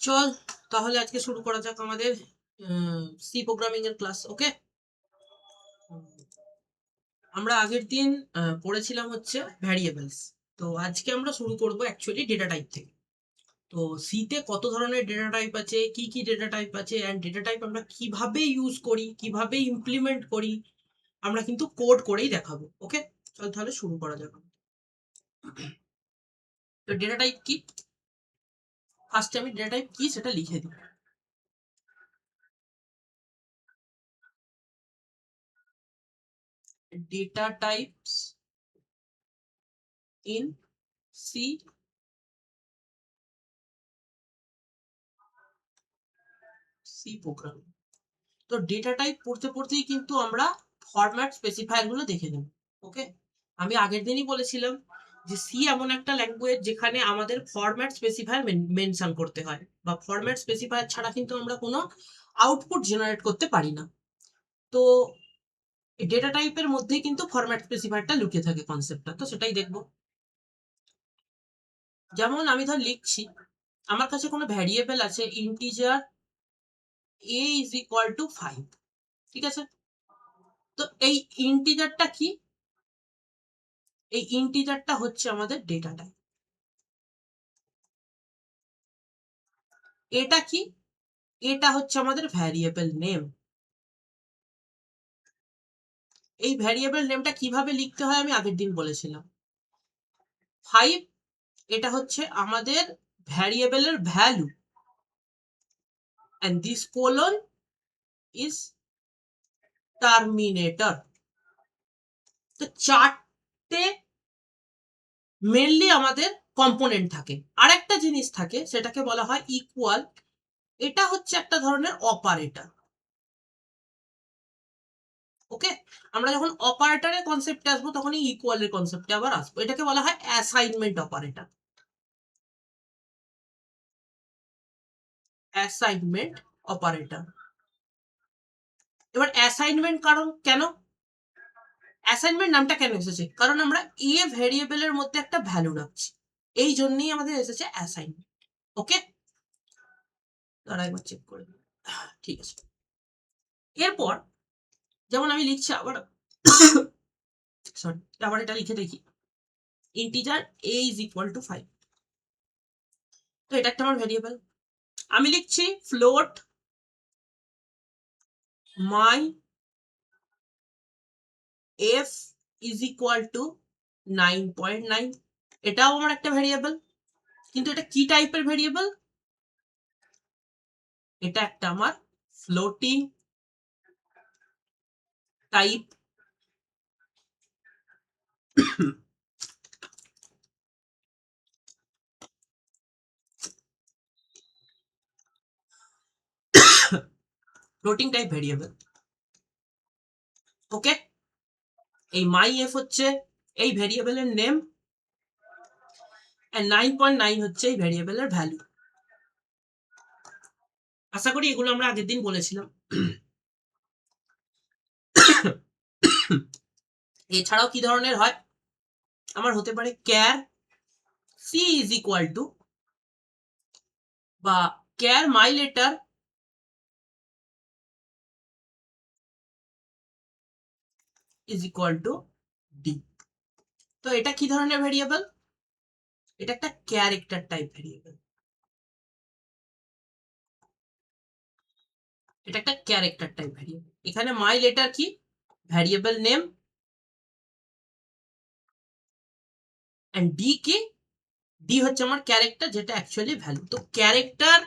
চল তাহলে আজকে শুরু করা যাক আমাদের সি প্রোগ্রামিং এর ক্লাস। ওকে, আমরা আগের দিন পড়েছিলাম হচ্ছে ভ্যারিয়েবলস। তো আজকে আমরা শুরু করব অ্যাকচুয়ালি ডেটা টাইপ থেকে। তো সিতে কত ধরনের ডেটা টাইপ আছে, কি কি ডেটা টাইপ আছে, অ্যান্ড ডেটা টাইপ আমরা কিভাবে ইউজ করি, কিভাবে ইমপ্লিমেন্ট করি, আমরা কিন্তু কোড করেই দেখাবো। ওকে, চল তাহলে শুরু করা যাক। তো ডেটা টাইপ কি, ফার্স্টে আমি ডেটা টাইপ কি সেটা লিখে দিই। Data types in C programming. তো ডেটা টাইপ পড়তে পড়তেই কিন্তু আমরা ফরম্যাট স্পেসিফায়ার গুলো দেখে নেব। ওকে, আমি আগের দিনই বলেছিলাম যে সি এমন একটা ল্যাঙ্গুয়েজ যেখানে আমাদের ফরম্যাট স্পেসিফায়ার মেনশন করতে হয়, বা ফরম্যাট স্পেসিফায়ার ছাড়া কিন্তু আমরা কোনো আউটপুট জেনারেট করতে পারি না। তো ডেটা টাইপের মধ্যেই কিন্তু ফরম্যাট স্পেসিফায়ারটা লুকিয়ে থাকে কনসেপ্টটা, তো সেটাই দেখবো। যেমন আমি ধর লিখছি, আমার কাছে কোনো ভ্যারিয়েবল আছে integer a is equal to 5, ঠিক আছে? তো এই ইন্টিজারটা কি? এই ইন্টিজারটা হচ্ছে আমাদের ডেটা টাইপ। এটা কি? এটা হচ্ছে আমাদের ভ্যারিয়েবল নেম। এই ভ্যারিয়েবল নেমটা কিভাবে লিখতে হয় আমি আগের দিন বলেছিলাম। 5 এটা হচ্ছে আমাদের ভ্যারিয়েবলের value, and this colon is terminator। তো চারটে মেনলি আমাদের কম্পোনেন্ট থাকে, আর একটা জিনিস থাকে সেটাকে বলা হয় ইকুয়াল। এটা হচ্ছে একটা ধরনের অপারেটর। ওকে, আমরা যখন অপারেটরের কনসেপ্টে আসবো তখনই ইকুয়ালের কনসেপ্টে আবার আসবো। এটাকে বলা হয় অ্যাসাইনমেন্ট অপারেটর। Assignment operator. এবার অ্যাসাইনমেন্ট কারণ কেন, অ্যাসাইনমেন্ট নামটা কেন এসেছে? কারণ আমরা এ ভেরিয়েবলের মধ্যে একটা ভ্যালু রাখছি, এই জন্যই আমাদের এসেছে অ্যাসাইনমেন্ট। ওকে, দাঁড়া একবার চেক করে দিই। ঠিক আছে, এরপর যেমন আমি লিখছি আবার, সরি, আবার এটা লিখে দেখি, integer a is equal to 5। তো এটা একটা আমার ভেরিয়েবল। আমি লিখছি float my f is equal two 9.9। এটাও আমার একটা ভেরিয়েবল, কিন্তু এটা কি টাইপের ভেরিয়েবল? এটা একটা আমার floating type. Floating type variable. Okay, এই মাই এফ হচ্ছে এই ভেরিয়েবলের নেম, এন্ড 9.9 হচ্ছে এই ভেরিয়েবলের ভ্যালু। আশা করি এগুলো আমরা আগের দিন বলেছিলাম। এছাড়াও কি ধরনের হয়, আমার হতে পারে char C is equal to, বা char my letter is equal to D. তো এটা কি ধরনের ভেরিয়েবল? এটা একটা ক্যারেক্টার টাইপ ভেরিয়েবল। এটা একটা ক্যারেক্টার টাইপ ভেরিয়েবল। এখানে মাই লেটার কি, ভ্যারিয়েবল নেম, এন্ড ডি কি, ডি হচ্ছে আমার ক্যারেক্টার, যেটা অ্যাকচুয়ালি ভ্যালু। তো ক্যারেক্টার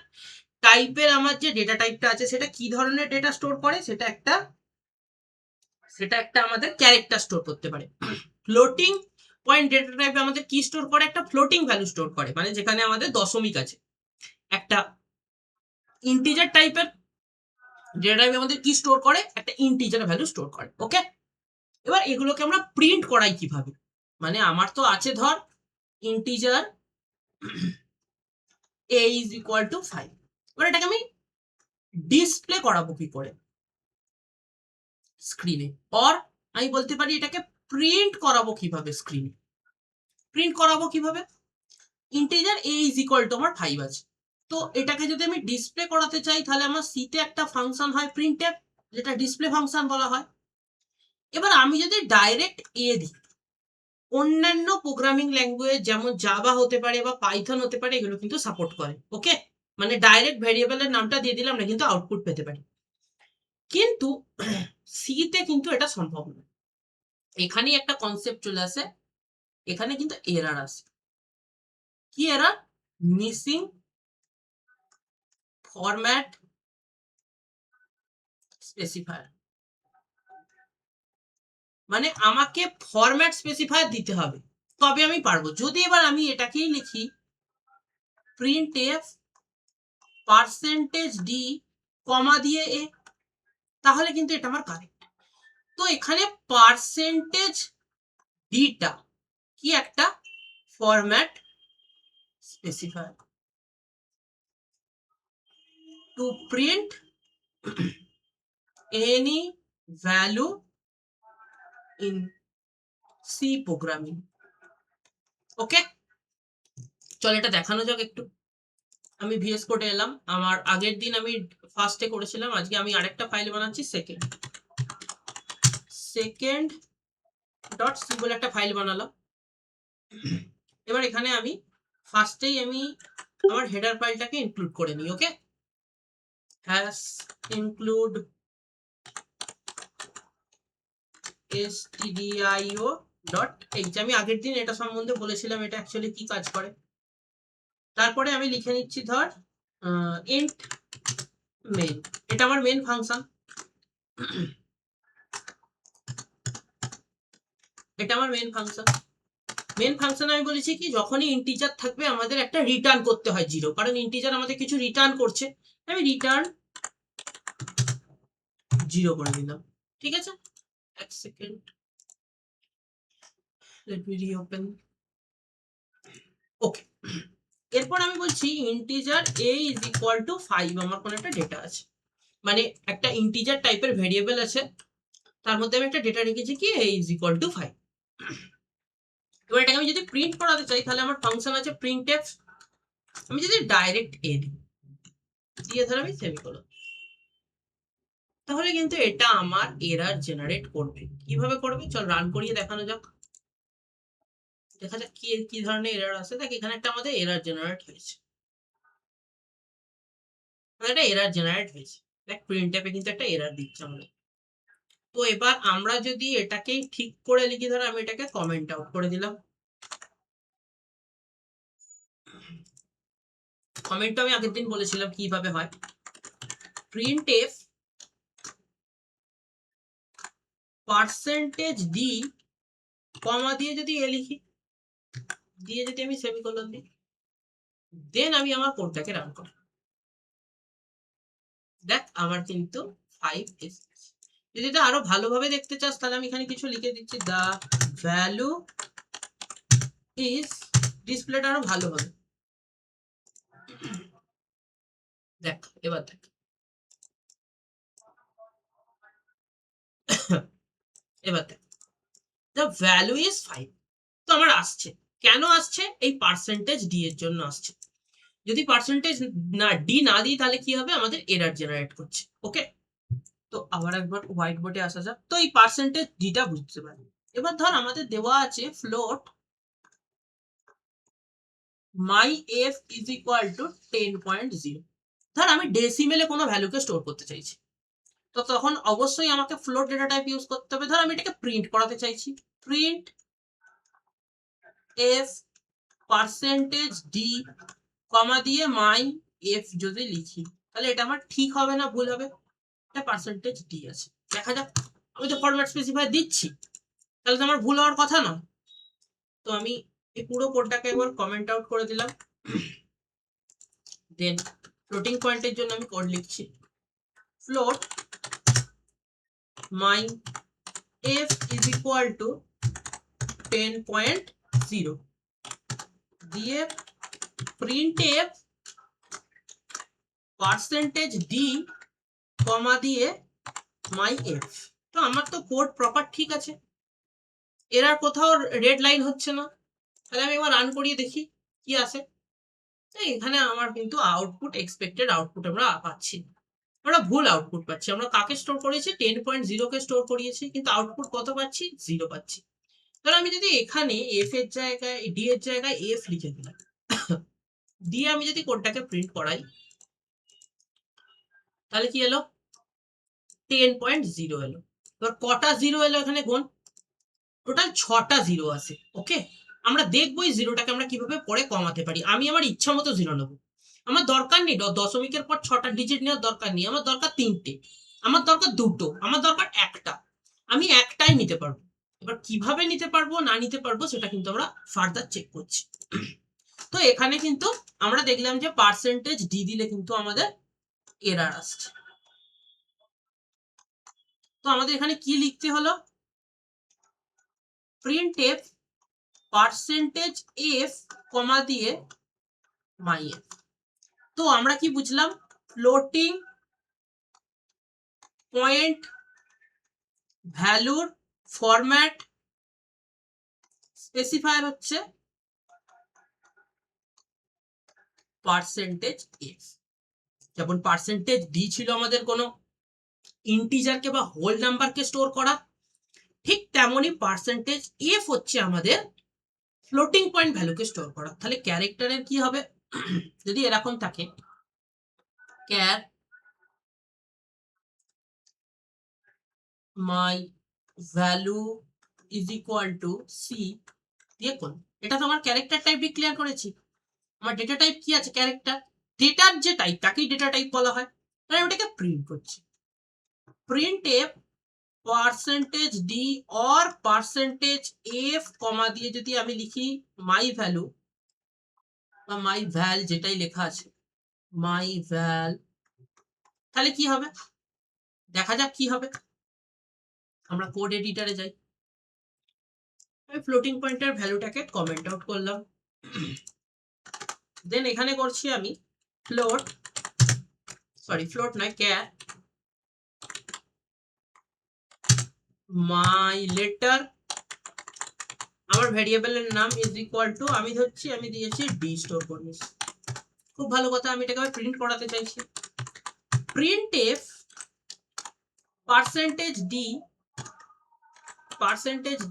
টাইপের আমার যে ডেটা টাইপটা আছে সেটা কি ধরনের ডেটা স্টোর করে, সেটা একটা আমাদের ক্যারেক্টার স্টোর করতে পারে। ফ্লোটিং পয়েন্ট ডেটা টাইপে আমাদের কি স্টোর করে, একটা ফ্লোটিং ভ্যালু স্টোর করে, মানে যেখানে আমাদের দশমিক আছে। একটা ইন্টিজার টাইপের ডেটা টাইপ আমাদের কি স্টোর করে, একটা ইন্টিজার ভ্যালু স্টোর করে। ওকে, এবার এগুলোকে আমরা প্রিন্ট করাই কিভাবে, মানে আমার তো আছে ধর integer a is equal to 5। এবার এটাকে আমি ডিসপ্লে করাবো কি করে, স্ক্রিনে। অর আমি বলতে পারি এটাকে প্রিন্ট করাবো কিভাবে, স্ক্রিনে। প্রিন্ট করাবো কিভাবে, integer a is equal two আমার 5 আছে, তো এটাকে যদি আমি ডিসপ্লে করাতে চাই তাহলে আমার সিতে একটা ফাংশন হয় প্রিন্টএফ, যেটা ডিসপ্লে ফাংশন বলা হয়। এবার আমি যদি ডাইরেক্ট এ দিই, অন্যান্য প্রোগ্রামিং ল্যাঙ্গুয়েজ যেমন জাভা হতে পারে বা পাইথন হতে পারে, এগুলো কিন্তু সাপোর্ট করে। ওকে, মানে ডাইরেক্ট ভেরিয়েবলের নামটা দিয়ে দিলাম না, কিন্তু আউটপুট পেতে পারি। কিন্তু সিতে কিন্তু এটা সম্ভব না। এখানেই একটা কনসেপ্ট চলে আসে, এখানে কিন্তু এরার আসে। কি এরার? Missing format specifier. মানে আমাকে ফরম্যাট স্পেসিফায়ার দিতে হবে, তবে আমি পারবো। যদি এবার আমি এটাকেই লিখি প্রিন্টএফ %d কমা দিয়ে এ, তাহলে কিন্তু এটা আমার কারেক্ট। তো এখানে %dটা কি একটা format specifier to print any value in C programming. Okay, চল এটা দেখানো যাক একটু। আমি ভিএস কোডে এলাম, আমার আগের দিন আমি ফার্স্টে করেছিলাম, আজকে আমি আরেকটা ফাইল বানাচ্ছি সেকেন্ড ডট সি বলে একটা ফাইল বানালাম। এবার এখানে আমি ফার্স্টেই আমি আমার হেডার ফাইলটাকে ইনক্লুড করে নিই। ওকে, হ্যাশ ইনক্লুড stdio.h। আমি আগের দিন এটা সম্বন্ধে বলেছিলাম এটা অ্যাকচুয়ালি কি কাজ করে। তারপরে আমি লিখে নিচ্ছি ধর int main, এটা আমার মেন ফাংশন। এটা আমার মেন ফাংশন। মেন ফাংশনে আমি বলেছি কি, যখনই ইন্টিজার থাকবে আমাদের একটা রিটার্ন করতে হয় 0, কারণ ইন্টিজার আমাদের কিছু রিটার্ন করছে। আমি রিটার্ন 0 করে দিলাম। ঠিক আছে, এক সেকেন্ড, লেট মি রিওপেন। ওকে, এরপর আমি বলছি integer a is equal to 5। আমার কোনো একটা ডেটা আছে, মানে একটা ইন্টিজার টাইপের ভেরিয়েবল আছে, তার মধ্যে আমি একটা ডেটা রেখেছি কি a ইজ ইকুয়াল টু 5। এবার এটাকে আমি যদি প্রিন্ট করাতে চাই তাহলে আমার ফাংশন আছে প্রিন্টএফ। আমি যদি ডাইরেক্ট এ দিই, দিয়ে ধর আমি সেমিকোলন, তাহলে কিন্তু এটা আমার এরার জেনারেট করবে। কিভাবে করবে চল রান করিয়ে দেখানো যাক, দেখা যাক কি কি ধরনের এরার আছে। দেখ এখানে একটা আমাদের এরার জেনারেট হয়েছে, একটা এরার জেনারেট হয়েছে। দেখ প্রিন্টএফে কিন্তু একটা এরার দিচ্ছে আমাদের। তো এবার আমরা যদি এটাকে ঠিক করে লিখি, ধর আমি এটাকে কমেন্ট আউট করে দিলাম। কমেন্টটা আমি আগের দিন বলেছিলাম কিভাবে হয়। প্রিন্টএফ %d কমা দিয়ে যদি এ লিখি, দিয়ে যদি আমি সেমিকোলন দিই, দেন আমি আমার কোডটাকে রান করি। দেখ আমার কিন্তু 5 এসেছে। যদি এটা আরো ভালোভাবে দেখতে চাস তাহলে আমি এখানে কিছু লিখে দিচ্ছি, দা ভ্যালু ইজ, ডিসপ্লেটা আরো ভালো হবে। দেখ এবার দেখ, এবার দেখ দ্য ভ্যালু ইজ 5। তো আমার আসছে, কেন আসছে? এই %d এর জন্য আসছে। যদি %d না দিই তাহলে কি হবে, আমাদের এরার জেনারেট করছে। ওকে, তো আবার একবার হোয়াইট বোর্ডে আসা যাক। তো এই %dটা বুঝতে পারি। এবার ধর আমাদের দেওয়া আছে float myf is equal to 10.0। ধর আমি ডেসিমেলে কোনো ভ্যালুকে স্টোর করতে চাইছি, তো তখন অবশ্যই আমাকে ফ্লোট ডেটা টাইপ ইউজ করতে হবে। ধর আমি এটাকে প্রিন্ট করাতে চাইছি, প্রিন্ট f %d কমা দিয়ে মাই এফ যদি লিখি, তাহলে এটা আমার ঠিক হবে না ভুল হবে? এটা %d আছে, দেখা যাক। আমি তো ফরম্যাট স্পেসিফায়ার দিচ্ছি, তাহলে তো আমার ভুল হওয়ার কথা না। তো আমি এই পুরো কোডটাকে একবার কমেন্ট আউট করে দিলাম। দেন ফ্লোটিং পয়েন্টের জন্য আমি কোড লিখছি, float my F is equal two 10.0 দিয়ে প্রিন্টএফ %d কমা দিয়ে মাই এফ। তো আমার তো কোড প্রপার ঠিক আছে, এর আর কোথাও রেড লাইন হচ্ছে না। তাহলে আমি এবার রান করিয়ে দেখি কি আসে। এখানে আমার কিন্তু আউটপুট এক্সপেক্টেড আউটপুট আমরা পাচ্ছি, আমরা ভুল আউটপুট পাচ্ছি। আমরা কাকে স্টোর করেছি? 10.0 কে স্টোর করিয়েছি, কিন্তু আউটপুট কত পাচ্ছি? 0 পাচ্ছি। তাহলে আমি যদি এখানে এফ এর জায়গায় ডি এর জায়গায় এফ লিখে দিলাম, দিয়ে আমি যদি কোডটাকে প্রিন্ট করাই, তাহলে কি এলো? 10.0 এলো। এবার কটা জিরো এলো এখানে গুণ? টোটাল 6টা জিরো আছে। ওকে, আমরা দেখবো এই জিরোটাকে আমরা কিভাবে পরে কমাতে পারি। আমি আমার ইচ্ছা মতো জিরো নেবো, আমার দরকার নেই দশমিকের পর 6টা ডিজিট নেওয়ার দরকার নেই, আমার দরকার 3টে, আমার দরকার 2টো, আমার দরকার 1টা, আমি একটাই নিতে পারবো। এবার কিভাবে নিতে পারবো না নিতে পারবো সেটা কিন্তু আমরা ফার্দার চেক করছি। তো এখানে কিন্তু আমরা দেখলাম যে পার্সেন্টেজ ডি দিলে কিন্তু আমাদের এরার আসছে। তো আমাদের এখানে কি লিখতে হলো? Print F percentage F comma দিয়ে মাই এফ। তো আমরা কি বুঝলাম? ফ্লোটিং পয়েন্ট ভ্যালুর ফরম্যাট স্পেসিফায়ার হচ্ছে পার্সেন্টেজ এফ। যেমন পার্সেন্টেজ ডি ছিল আমাদের কোনো ইন্টিজারকে বা হোল নাম্বারকে স্টোর করা, ঠিক তেমনই পার্সেন্টেজ এফ হচ্ছে আমাদের ফ্লোটিং পয়েন্ট ভ্যালুকে স্টোর করা। তাহলে ক্যারেক্টারের কি হবে? যদি এরকম থাকে, char my value is equal to C দিয়ে কোন, এটা তো আমার ক্যারেক্টার টাইপ ডিক্লেয়ার করেছি। আমার ডেটা টাইপ কি আছে? ক্যারেক্টার। ডেটার যে টাইপ তাকেই ডেটা টাইপ বলা হয়। তাই ওটাকে প্রিন্ট করছি। Print F percentage D or percentage F comma দিয়ে যদি আমি লিখি মাই ভ্যালু বা মাই ভ্যাল, যেটাই লেখা আছে মাই ভ্যাল, তাহলে কি হবে দেখা যাক কি হবে। আমরা কোড এডিটরে যাই, আমি ফ্লোটিং পয়েন্টের ভ্যালুটাকে কমেন্ট আউট করলাম, দেন এখানে করছি আমি ফ্লোট নয় ক্যার মাই লেটার, আমার ভ্যারিয়েবলের নাম ইজ ইকুয়াল টু, আমি ধরছি আমি দিয়েছি ডি স্টোর করবো। খুব ভালো কথা, আমি এটাকে প্রিন্ট করাতে চাইছি। প্রিন্ট এফ পার্সেন্টেজ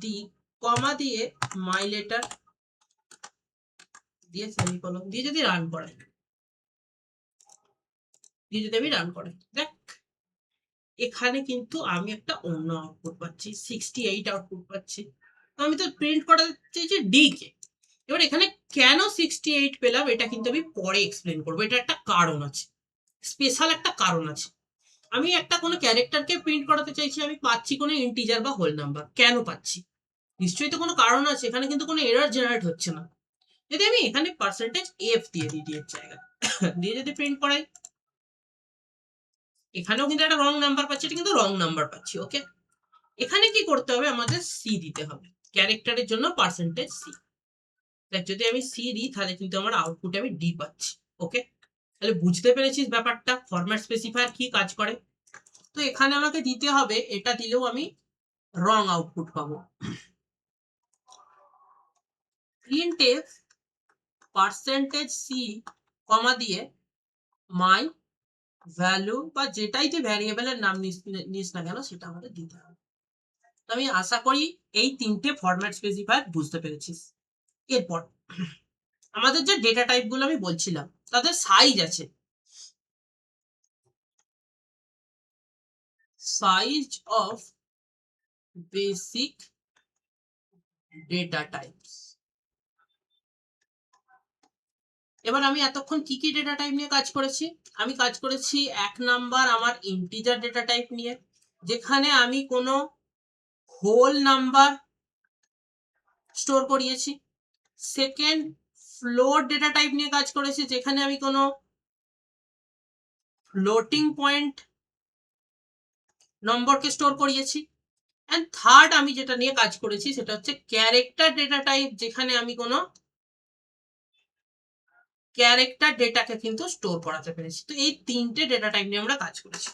ডি কমা দিয়ে মাই লেটার দিয়ে সেমিকোলন দিয়ে যদি রান করাই, দেখ এখানে কিন্তু আমি একটা অন্য আউটপুট পাচ্ছি, 68 আউটপুট পাচ্ছি। তো আমি তো প্রিন্ট করাতে চাইছি ডি কে। এবার এখানে কেন 68 পেলাম এটা কিন্তু আমি পরে এক্সপ্লেন করবো, এটা একটা কারণ আছে, স্পেশাল একটা কারণ আছে। আমি একটা কোনো ক্যারেক্টারকে প্রিন্ট করাতে চাইছি, আমি পাচ্ছি কোনো ইন্টিজার বা হোল নাম্বার, কেন পাচ্ছি? নিশ্চয়ই তো কোনো কারণ আছে, এখানে কিন্তু কোনো এরর জেনারেট হচ্ছে না। যদি আমি এখানে পার্সেন্টেজ এফ দিয়ে দিই ডি এর জায়গায় দিয়ে যদি প্রিন্ট করাই, এখানেও কিন্তু একটা রং নাম্বার পাচ্ছি, এটা কিন্তু রং নাম্বার পাচ্ছি। ওকে, এখানে কি করতে হবে? আমাদের সি দিতে হবে, ক্যারেক্টারের জন্য পার্সেন্টেজ সি। দেখ যদি আমি সি দিই তাহলে কিন্তু আমার আউটপুটে আমি ডি পাচ্ছি। ওকে, তাহলে বুঝতে পেরেছিস ব্যাপারটা, ফরম্যাট স্পেসিফায়ার কি কাজ করে। তো এখানে আমাকে দিতে হবে, এটা দিলেও আমি রং আউটপুট পাবো। Print F percentage C comma দিয়ে মাই ভ্যালু বা যেটাই তুই ভ্যারিয়েবলের নাম নিস না কেন সেটা আমাদের দিতে হবে। তো আমি আশা করি এই 3টে ফরম্যাট স্পেসিফায়ার বুঝতে পেরেছিস। এরপর আমাদের যে ডেটা টাইপ গুলো আমি বলছিলাম তাদের সাইজ আছে, size of basic data types. এবার আমি এতক্ষণ কি কি ডেটা টাইপ নিয়ে কাজ করেছি? আমি কাজ করেছি 1 নাম্বার আমার ইন্টিজার ডেটা টাইপ নিয়ে, যেখানে আমি কোনো হোল নাম্বার স্টোর করিয়েছি। সেকেন্ড, ফ্লোট ডেটা টাইপ নিয়ে কাজ করেছি, যেখানে আমি কোনো ফ্লোটিং পয়েন্ট নম্বরকে স্টোর করিয়েছি। এন্ড থার্ড আমি যেটা নিয়ে কাজ করেছি সেটা হচ্ছে ক্যারেক্টার ডেটা টাইপ, যেখানে আমি কোনো ক্যারেক্টার ডেটাকে কিন্তু স্টোর করাতে পেরেছি। তো এই 3টে ডেটা টাইপ নিয়ে আমরা কাজ করেছি।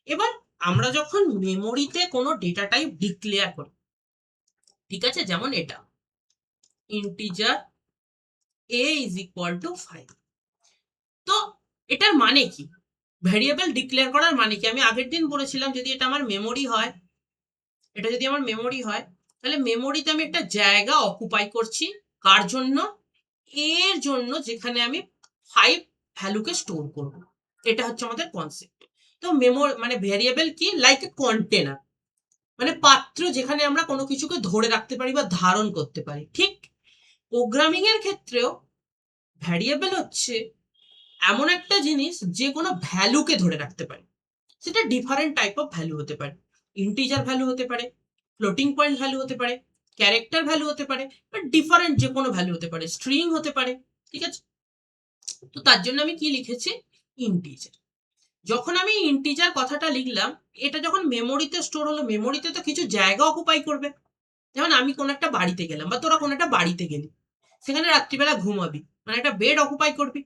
এবার আমরা যখন মেমোরিতে কোনো ডেটা টাইপ ডিক্লেয়ার করি, ঠিক আছে, যেমন এটা integer a is equal to 5। তো এটার মানে কি, ভ্যারিয়েবল ডিক্লেয়ার করার মানে কি? আমি আগের দিন বলেছিলাম যদি এটা আমার মেমোরি হয়, এটা যদি আমার মেমোরি হয়, তাহলে মেমোরিতে আমি একটা জায়গা অকুপাই করছি। কার জন্য? এর জন্য, যেখানে আমি 5 ভ্যালুকে স্টোর করব। এটা হচ্ছে আমাদের কনসেপ্ট। তো মেমোরি মানে ভ্যারিয়েবল কি, লাইক এ কন্টেনার, মানে পাত্র যেখানে আমরা কোনো কিছুকে ধরে রাখতে পারি বা ধারণ করতে পারি। ঠিক প্রোগ্রামিং এর ক্ষেত্রেও ভ্যারিয়েবল হচ্ছে এমন একটা জিনিস যে কোনো ভ্যালুকে ধরে রাখতে পারে। সেটা ডিফারেন্ট টাইপ অফ ভ্যালু হতে পারে, ইন্টিজার ভ্যালু হতে পারে, ফ্লোটিং পয়েন্ট ভ্যালু হতে পারে, ক্যারেক্টার ভ্যালু হতে পারে, বা ডিফারেন্ট যে কোনো ভ্যালু হতে পারে, স্ট্রিং হতে পারে। ঠিক আছে, তো তার জন্য আমি কি লিখেছি, ইন্টিজার। যখন আমি ইন্টিজার কথাটা লিখলাম, এটা যখন মেমোরিতে স্টোর হলো, মেমোরিতে তো কিছু জায়গা অকুপাই করবে। যেমন আমি কোনো একটা বাড়িতে গেলাম, বা তোরা কোনো একটা বাড়িতে গেলি, সেখানে রাত্রিবেলা ঘুমাবি, মানে একটা বেড অকুপাই করবি,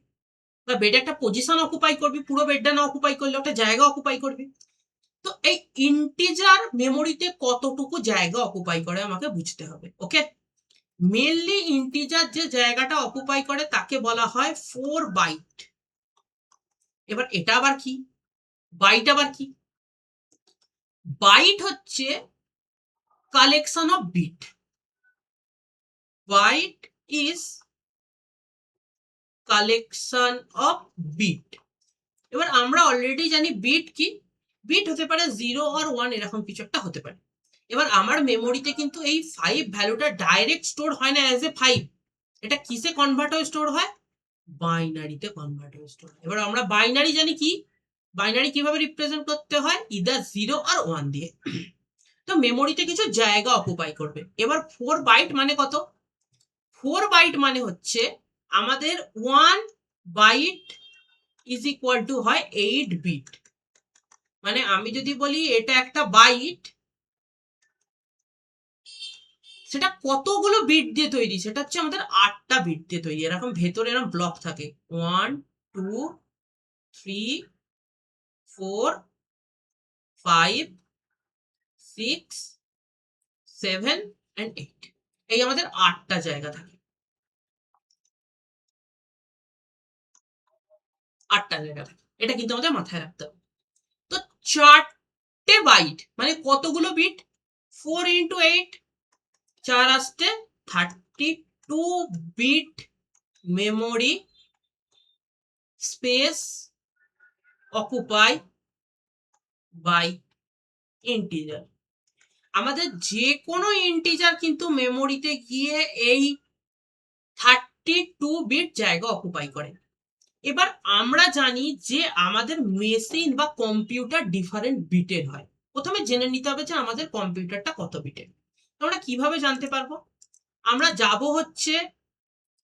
বা বেডে একটা পজিশন অকুপাই করবি, পুরো বেডটা না অকুপাই করলে একটা জায়গা অকুপাই করবি। তো এই ইন্টিজার মেমোরিতে কতটুকু জায়গা অকুপাই করে আমাকে বুঝতে হবে। ওকে, মেনলি ইন্টিজার যে জায়গাটা অকুপাই করে তাকে বলা হয় 4 বাইট। এবার এটা আবার কি, বাইট আবার কি? বাইট হচ্ছে collection of bit. Byte is collection of bit. এবার আমরা অলরেডি জানি বিট কি, বিট হতে পারে 0 আর 1, এরকম কিছু একটা হতে পারে। এবার আমার মেমোরিতে কিন্তু এই 5 ভ্যালুটা ডাইরেক্ট স্টোর হয় না অ্যাজ এ 5, এটা কিসে কনভার্ট হয়ে স্টোর হয়, বাইনারিতে কনভার্ট হয়ে স্টোর হয়। এবার আমরা বাইনারি জানি কি, বাইনারি কিভাবে রিপ্রেজেন্ট করতে হয়, ইদার 0 আর 1 দিয়ে। তো মেমোরিতে কিছু জায়গা অকুপাই করবে। এবার 4 বাইট মানে কত, 4 বাইট মানে হচ্ছে আমাদের 1 বাইট ইজ ইকুয়াল টু হয় 8 বিট। মানে আমি যদি বলি এটা একটা বাইট, সেটা কতগুলো বিট দিয়ে তৈরি, সেটা হচ্ছে আমাদের 8টা বিট দিয়ে তৈরি। এরকম ভেতরে এরকম ব্লক থাকে, 1 2 3 4 5 6 7 and 8, এই আমাদের 8টা জায়গা থাকে, 8টা জায়গা থাকে। এটা কিন্তু আমাদের মাথায় রাখতে হবে। তো 4টে বাইট মানে কতগুলো বিট, 4 ইন্টু 8, 4 আসতে 32 bit memory space occupy by integer. আমাদের যে কোনো ইন্টিজার কিন্তু মেমোরিতে গিয়ে এই 32 বিট জায়গা অকুপাই করে। এবার আমরা জানি যে আমাদের মেশিন বা কম্পিউটার ডিফারেন্ট বিটের হয়। প্রথমে জেনে নিতে হবে যে আমাদের কম্পিউটারটা কত বিটের। আমরা কিভাবে জানতে পারবো, আমরা যাব হচ্ছে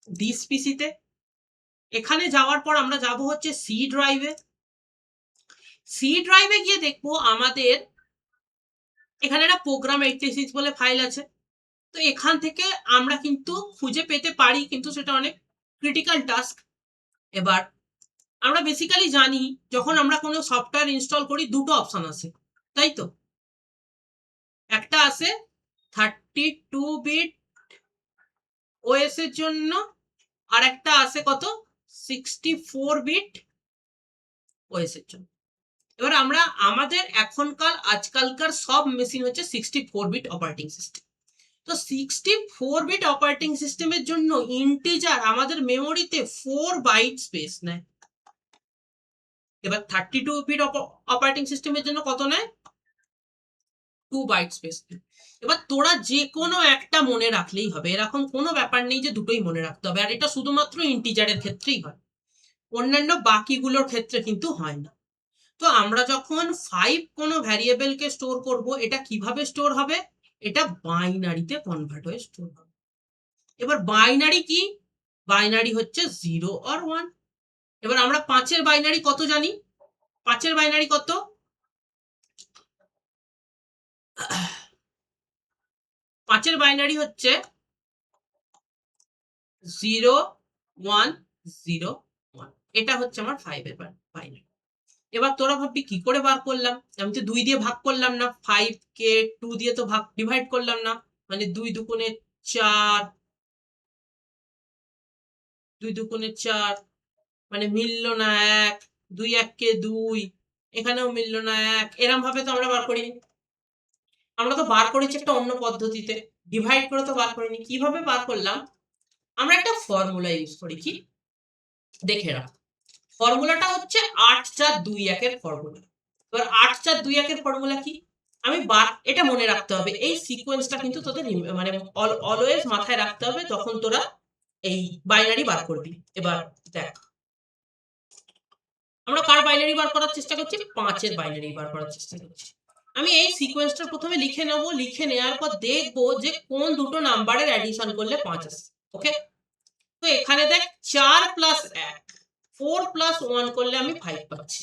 ডিস পিসিতে, এখানে যাওয়ার পর আমরা যাব হচ্ছে সি ড্রাইভে। সি ড্রাইভে গিয়ে দেখবো আমাদের এখানে একটা প্রোগ্রাম 86 বলে ফাইল আছে। তো এখান থেকে আমরা কিন্তু খুঁজে পেতে পারি, কিন্তু সেটা অনেক ক্রিটিক্যাল টাস্ক। এবার আমরা বেসিক্যালি জানি যখন আমরা কোনো সফটওয়্যার ইনস্টল করি দুটো অপশন আছে, তাই তো? একটা আছে 32 বিট ওএস এর জন্য, আর একটা আছে কত, 64 বিট ওএস এর জন্য। এবার আমরা আমাদের এখনকার আজকালকার সব মেশিন হচ্ছে 64 বিট অপারেটিং সিস্টেম। তো 64 বিট অপারেটিং সিস্টেমের জন্য ইন্টিজার আমাদের মেমোরিতে 4 বাইট স্পেস নেয়। এবার 32 বিট অপারেটিং সিস্টেমের জন্য কত নেয়, 2 বাইট স্পেস নেয়। এবার তোরা যে কোনো একটা মনে রাখলেই হবে, এরকম কোনো ব্যাপার নেই যে দুটোই মনে রাখতে হবে। আর এটা শুধুমাত্র ইন্টিজারের ক্ষেত্রেই হয়, অন্যান্য বাকিগুলোর ক্ষেত্রে কিন্তু হয় না। তো আমরা যখন 5 কোনো ভ্যারিয়েবলকে স্টোর করব, এটা কিভাবে স্টোর হবে, এটা বাইনারিতে কনভার্ট হয়ে স্টোর হবে। এবার বাইনারি কি, বাইনারি হচ্ছে 0 আর 1। এবার আমরা 5-এর বাইনারি কত জানি, 5-এর বাইনারি কত, 5-এর বাইনারি হচ্ছে 0 1 0 1। এটা হচ্ছে আমার 5-এর বাইনারি। এবার তোরা ভাববি কি করে বার করলাম, আমি তো 2 দিয়ে ভাগ করলাম না, 5 কে 2 দিয়ে তো ভাগ ডিভাইড করলাম না, মানে 2 দুগুণে 4 2 দুগুণে 4, মানে মিললো না 1, 2 1 2, এখানেও মিললো না 1, এরম ভাবে তো আমরা বার করিনি। আমরা তো বার করেছি একটা অন্য পদ্ধতিতে, ডিভাইড করে তো বার করিনি। কিভাবে বার করলাম? আমরা একটা ফর্মুলা ইউজ করি, কি দেখে রাখ। ফর্মুলাটা হচ্ছে 8 4 2 1 এর ফর্মুলা। এবার 8 4 2 1 এর ফর্মুলা কি? আমি এটা মনে রাখতে হবে, এই সিকোয়েন্সটা কিন্তু তোদের মানে অলওয়েজ মাথায় রাখতে হবে যখন তোরা এই বাইনারি বার করবি। এবার দেখ, আমরা কার বাইনারি বার করার চেষ্টা করছি? 5 এর বাইনারি বার করার চেষ্টা করছি। আমি এই সিকোয়েন্সটা প্রথমে লিখে নেব, লিখে নেওয়ার পর দেখব যে কোন দুটো নাম্বারের অ্যাডিশন করলে 5 আসে। ওকে, তো এখানে দেখ 4 প্লাস 1, 4 প্লাস 1 করলে আমি 5 পাচ্ছি।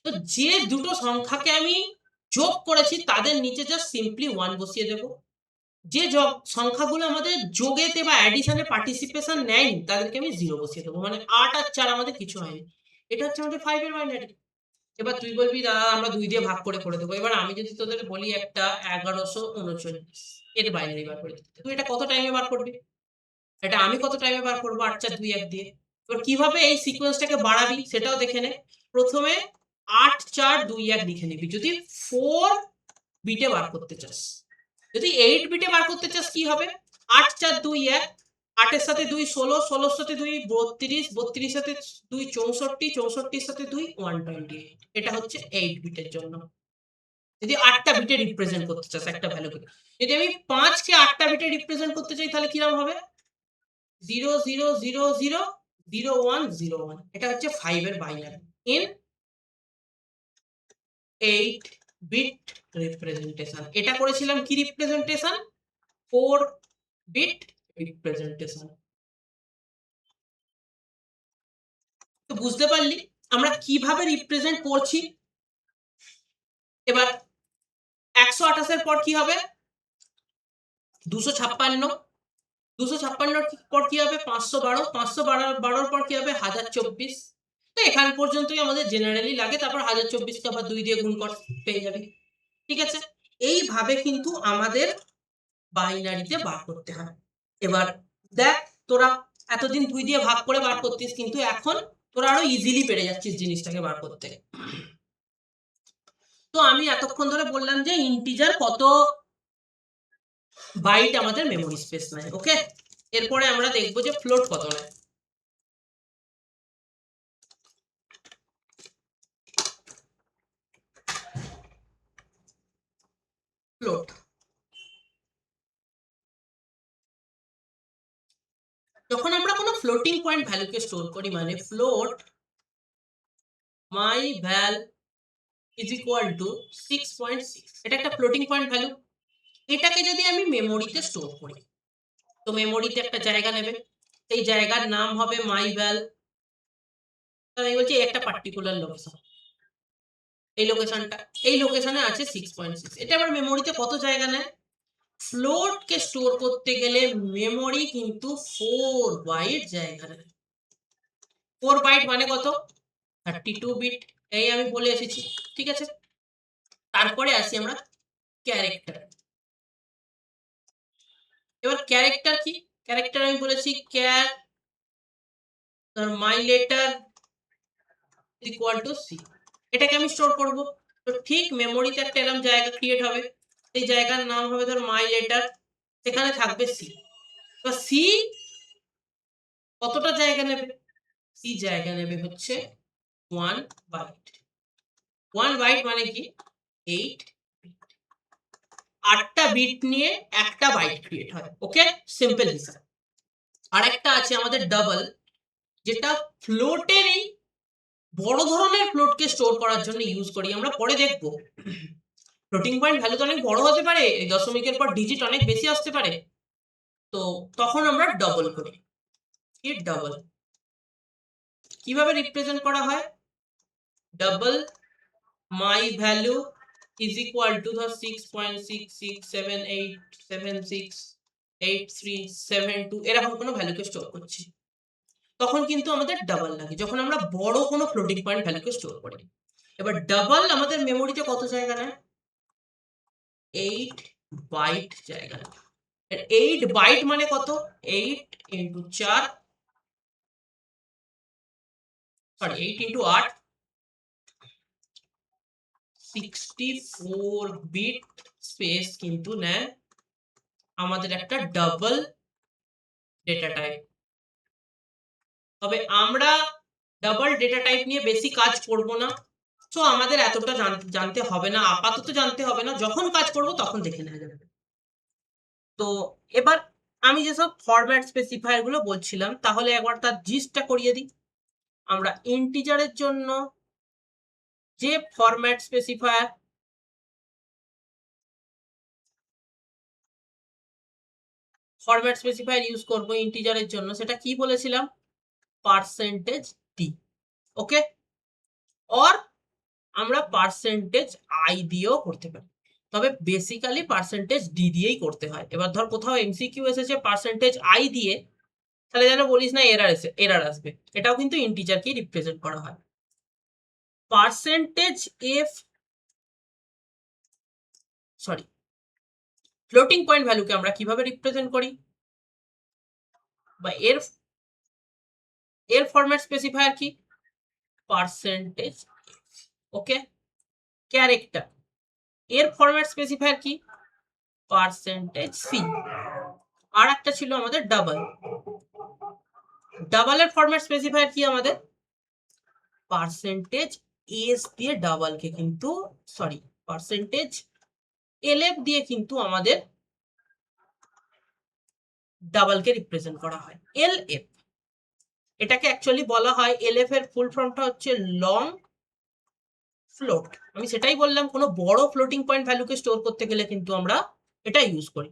তো যে দুটো সংখ্যাকে আমি যোগ করেছি তাদের নিচে জাস্ট সিম্পলি 1 বসিয়ে দেব। যে সংখ্যাগুলো আমাদের যোগেতে বা অ্যাডিশনে পার্টিসিপেশন নেয়নি তাদেরকে আমি 0 বসিয়ে দেবো। মানে 8 আর 4 আমাদের কিছু হয়নি। এটা হচ্ছে আমাদের 5 এর বাইনারি। এবার তুই বলবি দাদা আমরা 2 দিয়ে ভাগ করে দেবো। এবার আমি যদি তোদের বলি একটা 1139 এর বাইনারি বার করে দিতে, তুই এটা কত টাইমে বার করবি? এটা আমি কত টাইমে বার করবো? 8 4 2 1 দিয়ে। এবার কিভাবে এই সিকোয়েন্সটাকে বাড়াবি সেটাও দেখে নে। প্রথমে 8 4 2 1 লিখে নিবি যদি 4 বিটে বার করতে চাস। যদি 8 বিটে বার করতে চাস কি হবে? 8 4 2 1, 8 এর সাথে 2 16, 16 এর সাথে 2 32, 32 এর সাথে 2 64, 64 এর সাথে 2 128। এটা হচ্ছে 8 বিটের জন্য। যদি 8টা বিটে রিপ্রেজেন্ট করতে চাস একটা ভ্যালুকে। যদি আমি 5 কে 8টা বিটে রিপ্রেজেন্ট করতে চাই তাহলে কিরকম হবে? 0 0 0 0 0 1 0 1। এটা হচ্ছে 5 এর বাইনারি ইন 8 বিট রিপ্রেজেন্টেশন। এটা করেছিলাম কি রিপ্রেজেন্টেশন? 4 bit representation. তো বুঝতে পারলি আমরা কিভাবে রিপ্রেজেন্ট করছি। এবার 128 এর পর কি হবে? 256, 256 পর কি হবে? 512, 512 পর কি হবে? 1024। তো এখান পর্যন্তই আমাদের জেনারেলি লাগে। তারপর 1024 কে আবার 2 দিয়ে গুণ কর, পেয়ে যাবি। ঠিক আছে, এইভাবে কিন্তু আমাদের বাইনারিতে বার করতে হয়। এবার দেখ, তোরা এতদিন 2 দিয়ে ভাগ করে বার করতিস, কিন্তু এখন তোরা আরো ইজিলি পেরে যাচ্ছিস জিনিসটাকে বার করতে। তো আমি এতক্ষণ ধরে বললাম যে ইন্টিজার কত বাইট আমাদের মেমোরি স্পেস নেয়। ওকে, এরপরে আমরা দেখবো যে ফ্লোট কত নেয়। ফ্লোট, যখন আমরা কোনো ফ্লোটিং পয়েন্ট ভ্যালুকে স্টোর করি, মানে float my val is equal two 6.6, এটা একটা ফ্লোটিং পয়েন্ট ভ্যালু। এটাকে যদি আমি মেমোরিতে স্টোর করি, তো মেমোরিতে একটা জায়গা নেবে, সেই জায়গার নাম হবে মাই ভ্যাল। আমি বলছি একটা পার্টিকুলার লোকেশন, এই লোকেশনটা, এই লোকেশনে আছে 6.6। এটা আবার মেমোরিতে কত জায়গা নেয়? ফ্লোট কে স্টোর করতে গেলে মেমোরি কিন্তু 4 বাইট জায়গা নেয়। 4 বাইট মানে কত? 32 বিট। এই আমি বলে এসেছি, ঠিক আছে। তারপরে আসি আমরা ক্যারেক্টার। এবার ক্যারেক্টার কি? ক্যারেক্টার আমি বলেছি char my letter equal to C. এটাকে আমি স্টোর করব। তো ঠিক মেমোরিতে একটা এরকম জায়গা ক্রিয়েট হবে, সেই জায়গার নাম হবে ধর মাই লেটার, সেখানে থাকবে সি। তো সি কতটা জায়গা নেবে? সি জায়গা নেবে হচ্ছে 1 বাইট। 1 বাইট মানে কি? 8 বিট। 8টা বিট নিয়ে একটা বাইট ক্রিয়েট হয়। ওকে, সিম্পল হিসাব। আরেকটা আছে আমাদের ডাবল, যেটা ফ্লোটেরই বড় ধরনের ফ্লোটকে স্টোর করার জন্য ইউজ করি। আমরা পরে দেখব ফ্লোটিং পয়েন্ট ভ্যালু তো অনেক বড় হতে পারে, দশমিকের পর ডিজিট অনেক বেশি আসতে পারে, তো তখন আমরা ডবল করি। কি ডবল কিভাবে রিপ্রেজেন্ট করা হয়? Double my value is equal two ধর 6.6678768372 এরকম কোনো ভ্যালুকে স্টোর করছি। তখন কিন্তু আমাদের ডাবল লাগে যখন আমরা বড় কোনো ফ্লোটিং পয়েন্ট ভ্যালুকে স্টোর করি। এবার ডাবল আমাদের মেমোরিতে কত জায়গা নেয়? 8 বাইট জায়গা নেয়। 8 বাইট মানে কত? 8 × 4 সরি 8 ইন্টু 8 64 বিট স্পেস কিন্তু নেয় আমাদের একটা ডাবল ডেটা টাইপ। তবে আমরা ডাবল ডেটা টাইপ নিয়ে বেশি কাজ করব না, তো আমাদের এতটা জানতে হবে না, আপাতত জানতে হবে না, যখন কাজ করব তখন দেখে নেওয়া যাবে। তো এবার আমি যেসব ফরম্যাট স্পেসিফায়ার গুলো বলছিলাম, তাহলে একবার তার জিস্টটা করিয়ে দিই। আমরা ইন্টিজারের জন্য যে ফরম্যাট স্পেসিফায়ার ইউজ করব ইন্টিজারের জন্য, সেটা কি বলেছিলাম? Percentage D. ওকে, অর আমরা পার্সেন্টেজ আই দিয়েও করতে পারি, তবে বেসিক্যালি পার্সেন্টেজ ডি দিয়েই করতে হয়। এবার ধর কোথাও এমসিকিউ এসেছে পার্সেন্টেজ আই দিয়ে, তাহলে যেন বলিস না এরার আসবে, এটাও কিন্তু ইন্টিজারকেই রিপ্রেজেন্ট করা হয়। Percentage F sorry floating point ভ্যালুকে আমরা কিভাবে রিপ্রেজেন্ট করি, বা এর ফরম্যাট স্পেসিফায়ার কি? পার্সেন্টেজ। ওকে, ক্যারেক্টার এর ফরম্যাট স্পেসিফায়ার কি? Percentage C. আর একটা ছিল আমাদের ডাবলের ফরম্যাট স্পেসিফায়ার কি আমাদের? পার্সেন্টেজ এস দিয়ে ডাবলকে কিন্তু পার্সেন্টেজ এলএফ দিয়ে কিন্তু আমাদের ডাবলকে রিপ্রেজেন্ট করা হয় এলএফ। এটাকে অ্যাকচুয়ালি বলা হয়, এলএফ এর ফুল ফর্মটা হচ্ছে লং ফ্লোট। আমি সেটাই বললাম, কোনো বড় ফ্লোটিং পয়েন্ট ভ্যালুকে স্টোর করতে গেলে কিন্তু আমরা এটা ইউজ করি।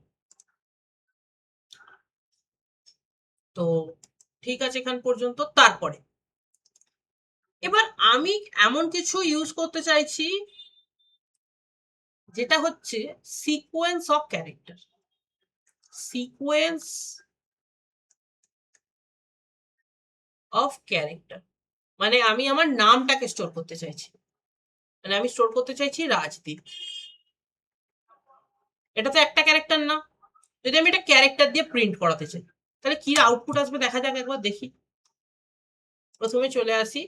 তো ঠিক আছে এখান পর্যন্ত। তারপরে এবার আমি এমন কিছু ইউজ করতে চাইছি যেটা হচ্ছে sequence of character. Sequence of character মানে আমি আমার নামটাকে স্টোর করতে চাইছি, মানে আমি স্টোর করতে চাইছি রাজদীপ। এটা তো একটা ক্যারেক্টার না, যদি আমি এটা ক্যারেক্টার দিয়ে প্রিন্ট করাতে চাই, তাহলে কি আউটপুট আসবে দেখা যাক, একবার দেখি। প্রথমে চলে আসি,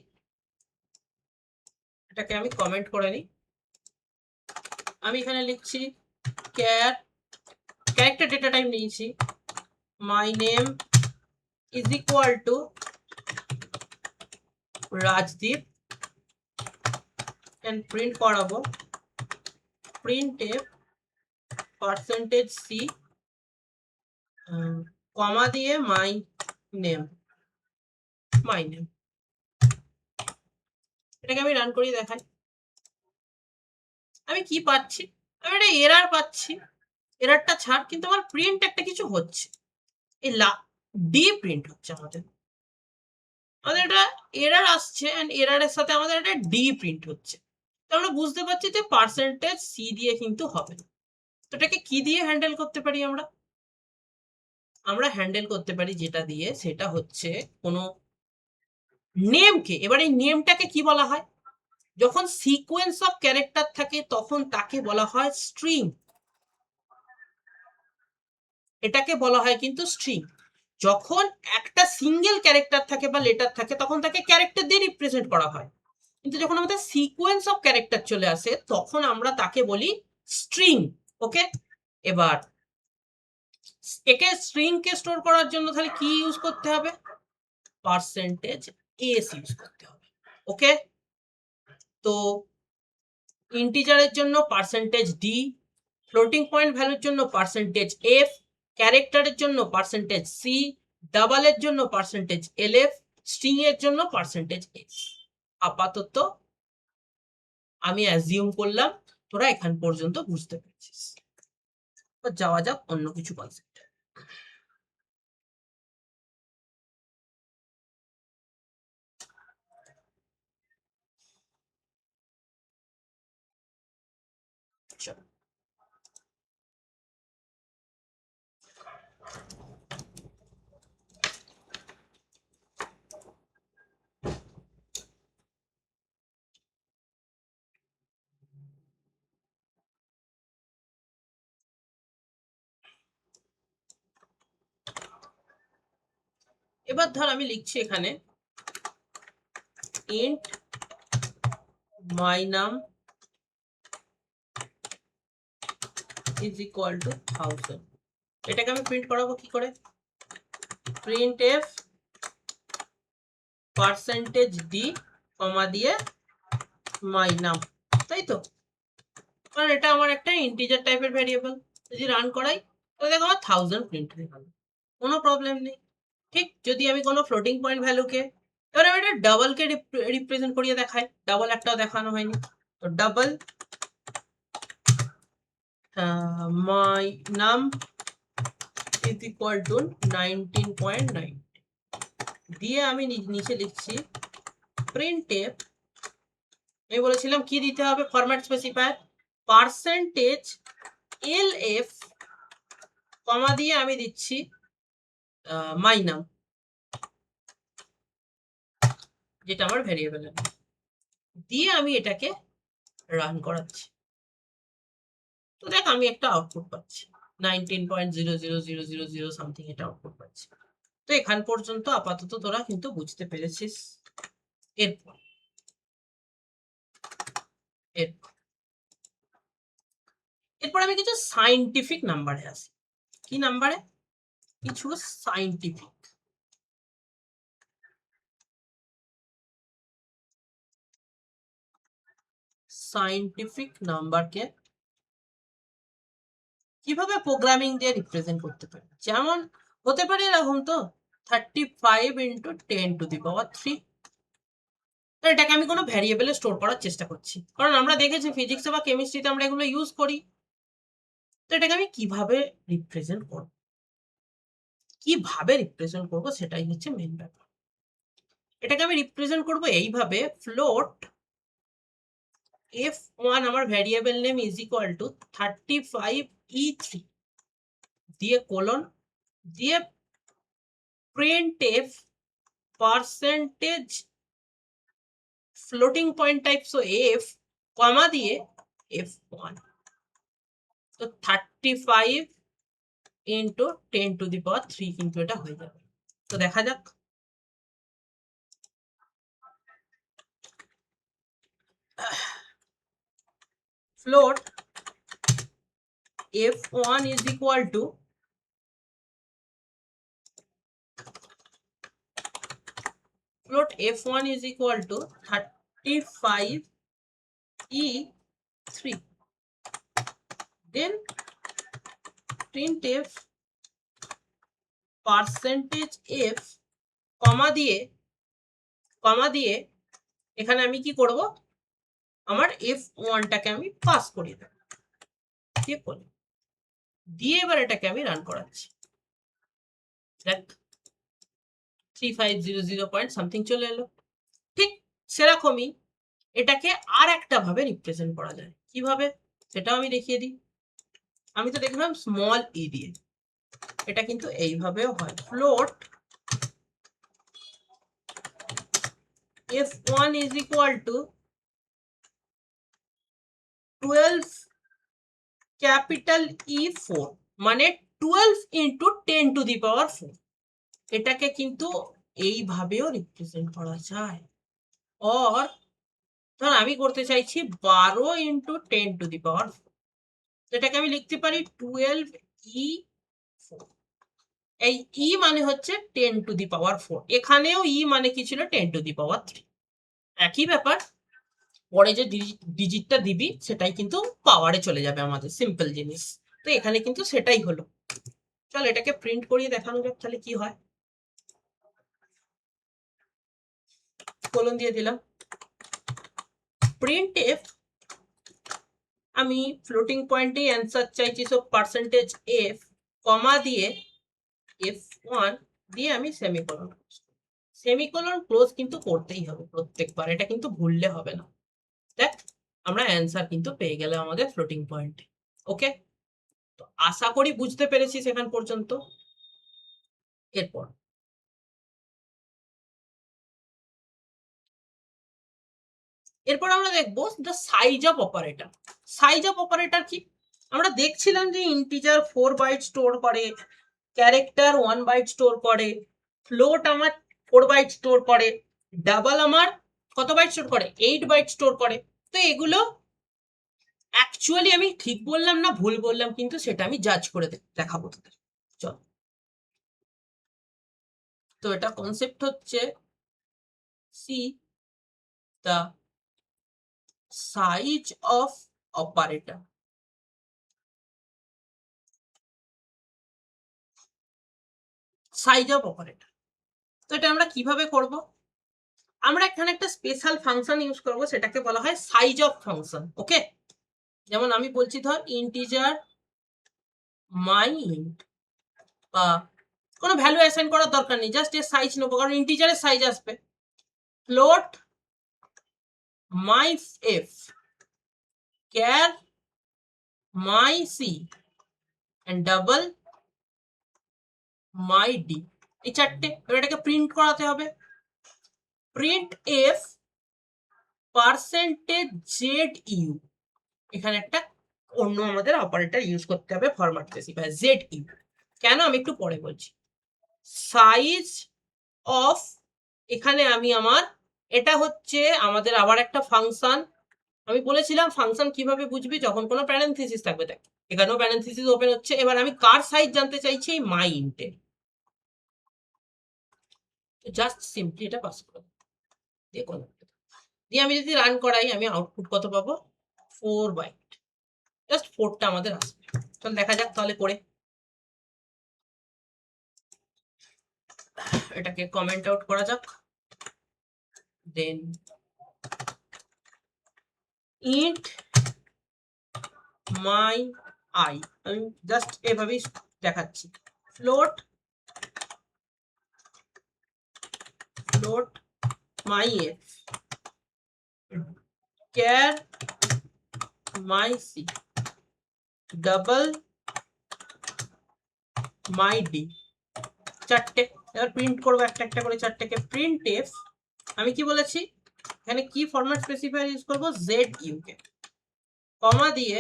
এটাকে আমি কমেন্ট করে নিই। আমি এখানে লিখছি ক্যারেক্টার ডেটা টাইপ নিয়েছি, my name is equal to Rajdeep, and print করাবো printf পার্সেন্টেজ সি কমা দিয়ে মাই নেম। এটাকে আমি রান করি দেখাই, আমি কি পাচ্ছি? আমি একটা এরার পাচ্ছি। এরারটা ছাড়, কিন্তু আমার প্রিন্ট একটা কিছু হচ্ছে, এই ডি প্রিন্ট হচ্ছে আমাদের এটা এরার আসছে, এন্ড এরারের সাথে আমাদের একটা ডি প্রিন্ট হচ্ছে। তো আমরা বুঝতে পারছি যে পার্সেন্টেজ সি দিয়ে কিন্তু হবে না। তো এটাকে কি দিয়ে হ্যান্ডেল করতে পারি? আমরা হ্যান্ডেল করতে পারি যেটা দিয়ে, সেটা হচ্ছে কোনো নেমকে। এবার এই নেমটাকে কি বলা হয়? যখন সিকোয়েন্স অফ ক্যারেক্টার থাকে তখন তাকে বলা হয় স্ট্রিং। এটাকে বলা হয় কিন্তু স্ট্রিং। যখন একটা সিঙ্গেল ক্যারেক্টার থাকে বা লেটার থাকে তখন তাকে ক্যারেক্টার দিয়ে রিপ্রেজেন্ট করা হয়, কিন্তু যখন আমাদের সিকোয়েন্স অফ ক্যারেক্টার চলে আসে তখন আমরা তাকে বলি স্ট্রিং। ওকে, এবার একে স্ট্রিং কে স্টোর করার জন্য তাহলে কি ইউজ করতে হবে? পার্সেন্টেজ এস ইউজ করতে হবে। ওকে, তো ইন্টিজারের জন্য পার্সেন্টেজ ডি, ফ্লোটিং পয়েন্ট ভ্যালুর জন্য পার্সেন্টেজ এফ, ক্যারেক্টারের জন্য পার্সেন্টেজ সি, ডাবলের জন্য পার্সেন্টেজ এলএফ, স্ট্রিং এর জন্য পার্সেন্টেজ এস। আপাতত আমি অ্যাজিউম করলাম তোরা এখান পর্যন্ত বুঝতে পেরেছিস। যাওয়া যাক অন্য কিছু কনসেপ্ট। চলো, এবার ধর আমি লিখছি এখানে int my num is equal to 1000। এটাকে আমি প্রিন্ট করাবো কি করে, printf %d কমা দিয়ে my num, তাই তো, কারণ এটা আমার একটা ইন্টিজার টাইপের ভ্যারিয়েবল, যদি রান করাই তো দেখো আমার 1000 প্রিন্ট হয়ে গেল, কোনো প্রবলেম নেই। ঠিক যদি আমি কোনো ফ্লোটিং পয়েন্ট ভ্যালুকে, এবার আমি এটা ডাবলকে রিপ্রেজেন্ট করিয়ে দেখাই, ডাবল একটাও দেখানো হয়নি, তো double my num is equal to 19.9 দিয়ে আমি নিচে লিখছি printf, আমি বলেছিলাম কি দিতে হবে ফরম্যাট স্পেসিফায়ার %lf কমা দিয়ে আমি দিচ্ছি my num, যেটা আমার ভ্যারিয়েবল দিয়ে আমি এটাকে রান করাচ্ছি, তো দেখ আমি একটা আউটপুট পাচ্ছি 19.00000 সামথিং এটা আউটপুট পাচ্ছি। তো এখান পর্যন্ত আপাতত তোরা কিন্তু বুঝতে পেরেছিস। এরপর আমি কিছু সাইন্টিফিক নাম্বারে আসি। কি নাম্বারে? কিছু সাইন্টিফিক নাম্বারকে কিভাবে প্রোগ্রামিং দিয়ে রিপ্রেজেন্ট করতে পারি, যেমন হতে পারে এরকম তো 35 × 10⁻³ তো এটাকে আমি কোনো ভ্যারিয়েবলে স্টোর করার চেষ্টা করছি, কারণ আমরা দেখেছি ফিজিক্সে বা কেমিস্ট্রিতে আমরা এগুলো ইউজ করি। তো এটাকে আমি কিভাবে রিপ্রেজেন্ট করব সেটাই হচ্ছে মেইন ব্যাপার। এটাকে আমি রিপ্রেজেন্ট করব এইভাবে, ফ্লোট f1 আমার variable name is equal two 35e3 দিয়ে কোলন দিয়ে printf percentage floating point type so f কমা দিয়ে f1, তো 35 × 10⁻³ কিন্তু এটা হয়ে যাবে। তো দেখা যাক, float f1 is equal to float f1 is equal to 35e3 then printf percentage f কমা দিয়ে এখানে আমি কি করব, আমার f1 টাকে আমি পাস করে দেব, ঠিক বলে দিয়ে এবার এটাকে আমি রান করাচ্ছি, দেখ 3500 পয়েন্ট সামথিং চলে এলো। ঠিক সেরকমই এটাকে আর একটা ভাবে রিপ্রেজেন্ট করা যায়, কিভাবে সেটাও আমি দেখিয়ে দিই। আমি তো দেখলাম স্মল ই দিয়ে, এটা কিন্তু এইভাবেও হয়, float f1 is equal to 12 capital E4 মানে 12 × 10⁻⁴। এটাকে কিন্তু এইভাবেও রিপ্রেজেন্ট করা যায়, অর ধর আমি করতে চাইছি 12 × 10⁻⁴, এটাকে আমি লিখতে পারি 12e4, এই ই মানে হচ্ছে 10⁻⁴, এখানেও ই মানে কি ছিল 10⁻3, একই ব্যাপার, পরে যে ডিজিটটা দিবি সেটাই কিন্তু পাওয়ারে চলে যাবে আমাদের, সিম্পল জিনিস। তো এখানে কিন্তু সেটাই হলো। চল এটাকে প্রিন্ট করিয়ে দেখানো যাক তাহলে কি হয়। কোলন দিয়ে দিলাম, printf আমি ফ্লোটিং পয়েন্টে অ্যান্সার চাইছি, সো পার্সেন্টেজ f কমা দিয়ে f1 দিয়ে আমি সেমিকোলন ক্লোজ কিন্তু করতেই হবে প্রত্যেকবার, এটা কিন্তু ভুললে হবে না। দেখ আমরা অ্যান্সার কিন্তু পেয়ে গেলাম আমাদের ফ্লোটিং পয়েন্টে। ওকে, তো আশা করি বুঝতে পেরেছি সেখান পর্যন্ত। এরপর আমরা দেখবো the size of operator. Size of operator কি, আমরা দেখছিলাম যে ইন্টিজার 4 বাইট স্টোর করে, ক্যারেক্টার 1 বাইট স্টোর করে, ফ্লোট আমার 4 বাইট স্টোর করে, ডাবল আমার কত বাইট স্টোর করে? 8 বাইট স্টোর করে। তো এগুলো অ্যাকচুয়ালি আমি ঠিক বললাম না ভুল বললাম, কিন্তু সেটা আমি জাজ করে দেখাবো তোদের। চল, তো এটা কনসেপ্ট হচ্ছে C the size of operator. Size of operator, তো এটা আমরা কিভাবে করব? আমরা এখানে একটা স্পেশাল ফাংশন ইউজ করব, সেটাকে বলা হয় সাইজ অফ ফাংশন। ওকে, যেমন আমি বলছি ধর ইন্টিজার মাই ইন্ট, বা কোনো ভ্যালু অ্যাসাইন করার দরকার নেই, জাস্ট এর সাইজ নেবো, কারণ ইন্টিজারের সাইজ আসবে। Float my F, char my C, and double my D. এই চারটে, এবার এটাকে প্রিন্ট করাতে হবে। Print F percentage Z U, এখানে একটা অন্য আমাদের অপারেটর ইউজ করতে হবে ফরম্যাট স্পেসিফায়ার জেড ইউ। কেন আমি একটু পরে বলছি। সাইজ অফ, এখানে আমি আমার, এটা হচ্ছে আমাদের আবার একটা ফাংশন। আমি বলেছিলাম ফাংশন কিভাবে বুঝবি, যখন কোনো প্যারেনথিসিস থাকবে। দেখ এখানেও প্যারেনথিসিস ওপেন হচ্ছে। এবার আমি কার সাইজ জানতে চাইছি, এই মাই ইন্টের। জাস্ট সিম্পলি এটা পাস করে দেখুন, দিয়ে আমি যদি রান করাই, আমি আউটপুট কত পাবো? 4 বাইট। জাস্ট 4টা আমাদের আসবে। চল দেখা যাক তাহলে করে। এটাকে কমেন্ট আউট করা যাক। দেন ইন্ট মাই আই, আমি জাস্ট এভাবেই দেখাচ্ছি। Float my F, char my C, double my D. চারটে, এবার প্রিন্ট করবো একটা একটা করে চারটেকে। প্রিন্ট এফ, আমি কি বলেছি এখানে কি ফরম্যাট স্পেসিফায়ার ইউজ করবো? জেড ইউ কে, কমা দিয়ে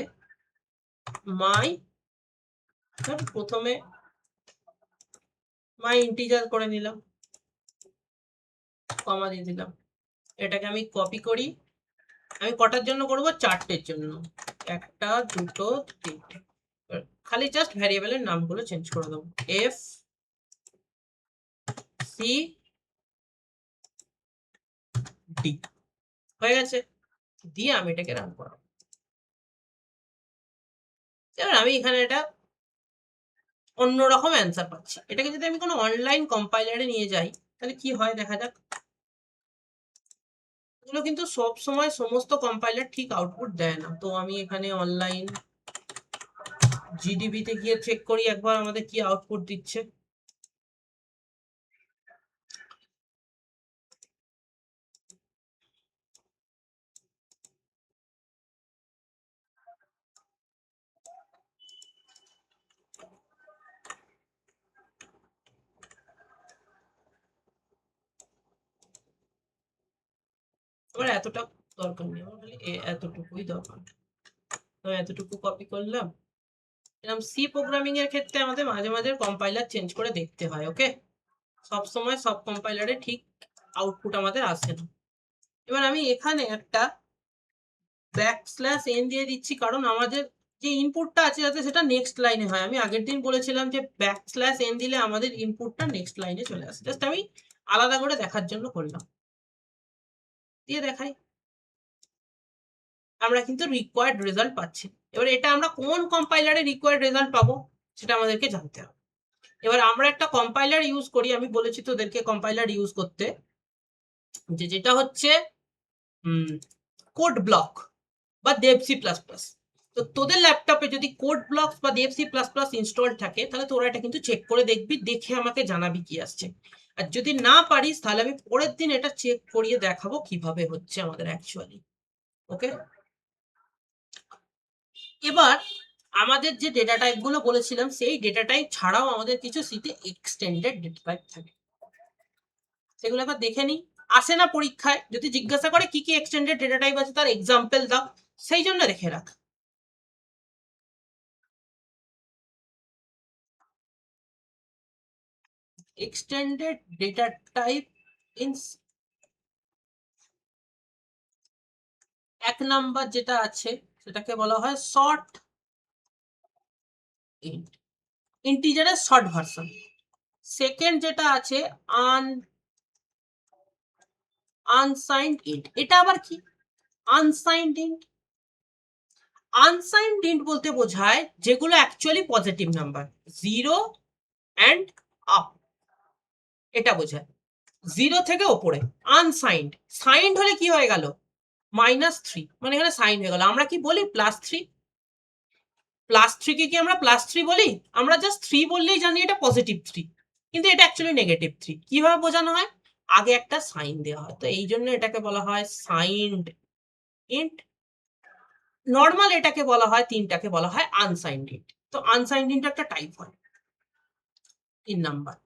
মাই, প্রথমে মাই ইন্টিজার করে নিলাম, কমা দিয়ে দিলাম। এটাকে আমি কপি করি। আমি কটার জন্য করব? চারটের জন্য, একটা দুটো তিনটে। খালি জাস্ট ভ্যারিয়েবলের নামগুলো চেঞ্জ করে দেবো, এফ সি ডি, হয়ে গেছে। দিয়ে আমি এটাকে রান করাবো। এবার আমি এখানে এটা অন্যরকম অ্যান্সার পাচ্ছি। এটাকে যদি আমি কোনো অনলাইন কম্পাইলারে নিয়ে যাই, তাহলে কি হয় দেখা যাক। এগুলো কিন্তু সব সময় সমস্ত কম্পাইলার ঠিক আউটপুট দেয় না। তো আমি এখানে অনলাইন জিডিবি তে গিয়ে চেক করি একবার আমাদের কি আউটপুট দিচ্ছে। আমার এতটা দরকার নেই, আমার খালি এতটুকুই দরকার। তো এতটুকু কপি করলাম। এরকম সি প্রোগ্রামিং এর ক্ষেত্রে আমাদের মাঝে মাঝে কম্পাইলার চেঞ্জ করে দেখতে হয়। ওকে, সব সময় সব কম্পাইলারে ঠিক আউটপুট আমাদের আসে না। এবার আমি এখানে একটা ব্যাকস্ল্যাশ এন দিয়ে দিচ্ছি, কারণ আমাদের যে ইনপুটটা আছে যাতে সেটা নেক্সট লাইনে হয়। আমি আগের দিন বলেছিলাম যে ব্যাকস্ল্যাশ এন দিলে আমাদের ইনপুটটা নেক্সট লাইনে চলে আসে। জাস্ট আমি আলাদা করে দেখার জন্য করলাম। দিয়ে দেখাই, আমরা কিন্তু রিকোয়ার্ড রেজাল্ট পাচ্ছি। এবার এটা আমরা কোন কম্পাইলারে রিকোয়ার্ড রেজাল্ট পাবো সেটা আমাদেরকে জানতে হবে। এবার আমরা একটা কম্পাইলার ইউজ করি, আমি বলেছি তোদেরকে কম্পাইলার ইউজ করতে, যেটা হচ্ছে কোড ব্লক বা দেবসি প্লাস প্লাস। তো তোদের ল্যাপটপে যদি কোড ব্লকস বা দেবসি প্লাস প্লাস ইনস্টল থাকে, তাহলে তোরা এটা কিন্তু চেক করে দেখবি, দেখে আমাকে জানাবি কি আসছে। আর যদি না পারিস, তাহলে আমি পরের দিন এটা চেক করিয়ে দেখাবো কিভাবে হচ্ছে আমাদের অ্যাকচুয়ালি। ওকে, এবার আমাদের যে ডেটা টাইপ গুলো বলেছিলাম, সেই ডেটা টাইপ ছাড়াও আমাদের কিছু সিতে এক্সটেন্ডেড ডেটা টাইপ থাকে। সেগুলো একবার দেখে নিই। আসে না পরীক্ষায়, যদি জিজ্ঞাসা করে কি কি এক্সটেন্ডেড ডেটা টাইপ আছে তার এক্সাম্পল দাও, সেই জন্য দেখে রাখ। extended data type in এক নাম্বার যেটা আছে সেটাকে বলা হয় শর্ট ইন্ট, ইন্টিজারের শর্ট ভার্সন। সেকেন্ড যেটা আছে আনসাইন্ড ইন্ট। এটা আবার কি আনসাইন্ড ইন্ট? আনসাইন্ড ইন্ট বলতে বোঝায় যেগুলো actually positive number, 0 and up, এটা বোঝায় 0 থেকে ওপরে। আনসাইন্ড, সাইন্ড হলে কি হয়ে গেল -3, মানে এখানে সাইন হয়ে গেল। আমরা কি বলি +3, +3 কে কি আমরা +3 বলি? আমরা জাস্ট 3 বললেই জানি এটা পজিটিভ 3, কিন্তু এটা অ্যাকচুয়ালি নেগেটিভ 3। কিভাবে বোঝানো হয়? আগে একটা সাইন দেওয়া হয়, তো এই জন্য এটাকে বলা হয় সাইন্ড ইন্ট। নর্মাল এটাকে বলা হয়, তিনটাকে বলা হয় আনসাইন্ড ইন্ট। তো আনসাইন্ড ইন্ট একটা টাইপ হয়। 3 নাম্বার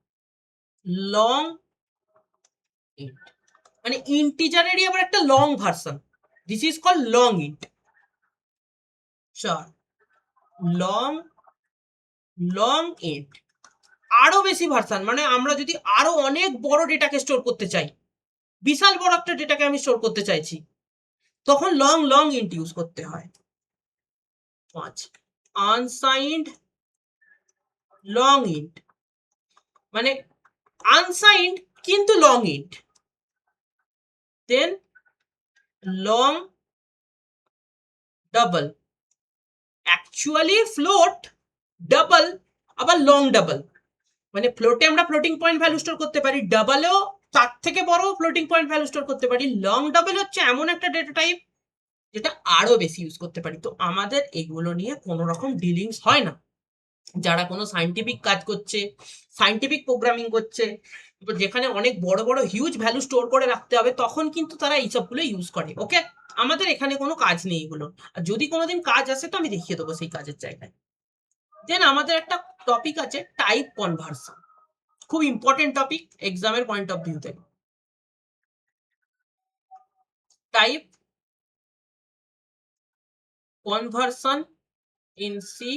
লং ইন্ট, মানে ইন্টিজারেরই আবার একটা long version, this is called long int. Long int আরো বেশি ভার্সন, মানে আমরা যদি আরো অনেক বড় ডেটাকে স্টোর করতে চাই, বিশাল বড় একটা ডেটাকে আমি স্টোর করতে চাইছি, তখন লং ইন্ট ইউজ করতে হয়। 5 আনসাইন্ড লং ইন্ট, মানে আনসাইন্ড কিন্তু long int. Then long double, actually float double, আবার লং ডাবল, মানে ফ্লোটে আমরা ফ্লোটিং পয়েন্ট ভ্যালু স্টোর করতে পারি, ডাবলেও তার থেকে বড় ফ্লোটিং পয়েন্ট ভ্যালু স্টোর করতে পারি। লং ডাবল হচ্ছে এমন একটা ডেটা টাইপ যেটা আরো বেশি ইউজ করতে পারি। তো আমাদের এগুলো নিয়ে কোনো রকম ডিলিংস হয় না। যারা কোনো সায়েন্টিফিক কাজ করছে, সায়েন্টিফিক প্রোগ্রামিং করছে, যেখানে অনেক বড় বড় হিউজ ভ্যালু স্টোর করে রাখতে হবে, তখন কিন্তু তারা এইসবগুলো ইউজ করে। ওকে, আমাদের এখানে কোনো কাজ নেই এগুলো, আর যদি কোনোদিন কাজ আসে তো আমি দেখিয়ে দেবো সেই কাজের জায়গায়। দেন আমাদের একটা টপিক আছে টাইপ কনভার্সন, খুব ইম্পর্টেন্ট টপিক এক্সামের পয়েন্ট অফ ভিউ থেকে। টাইপ কনভার্সন ইন সি,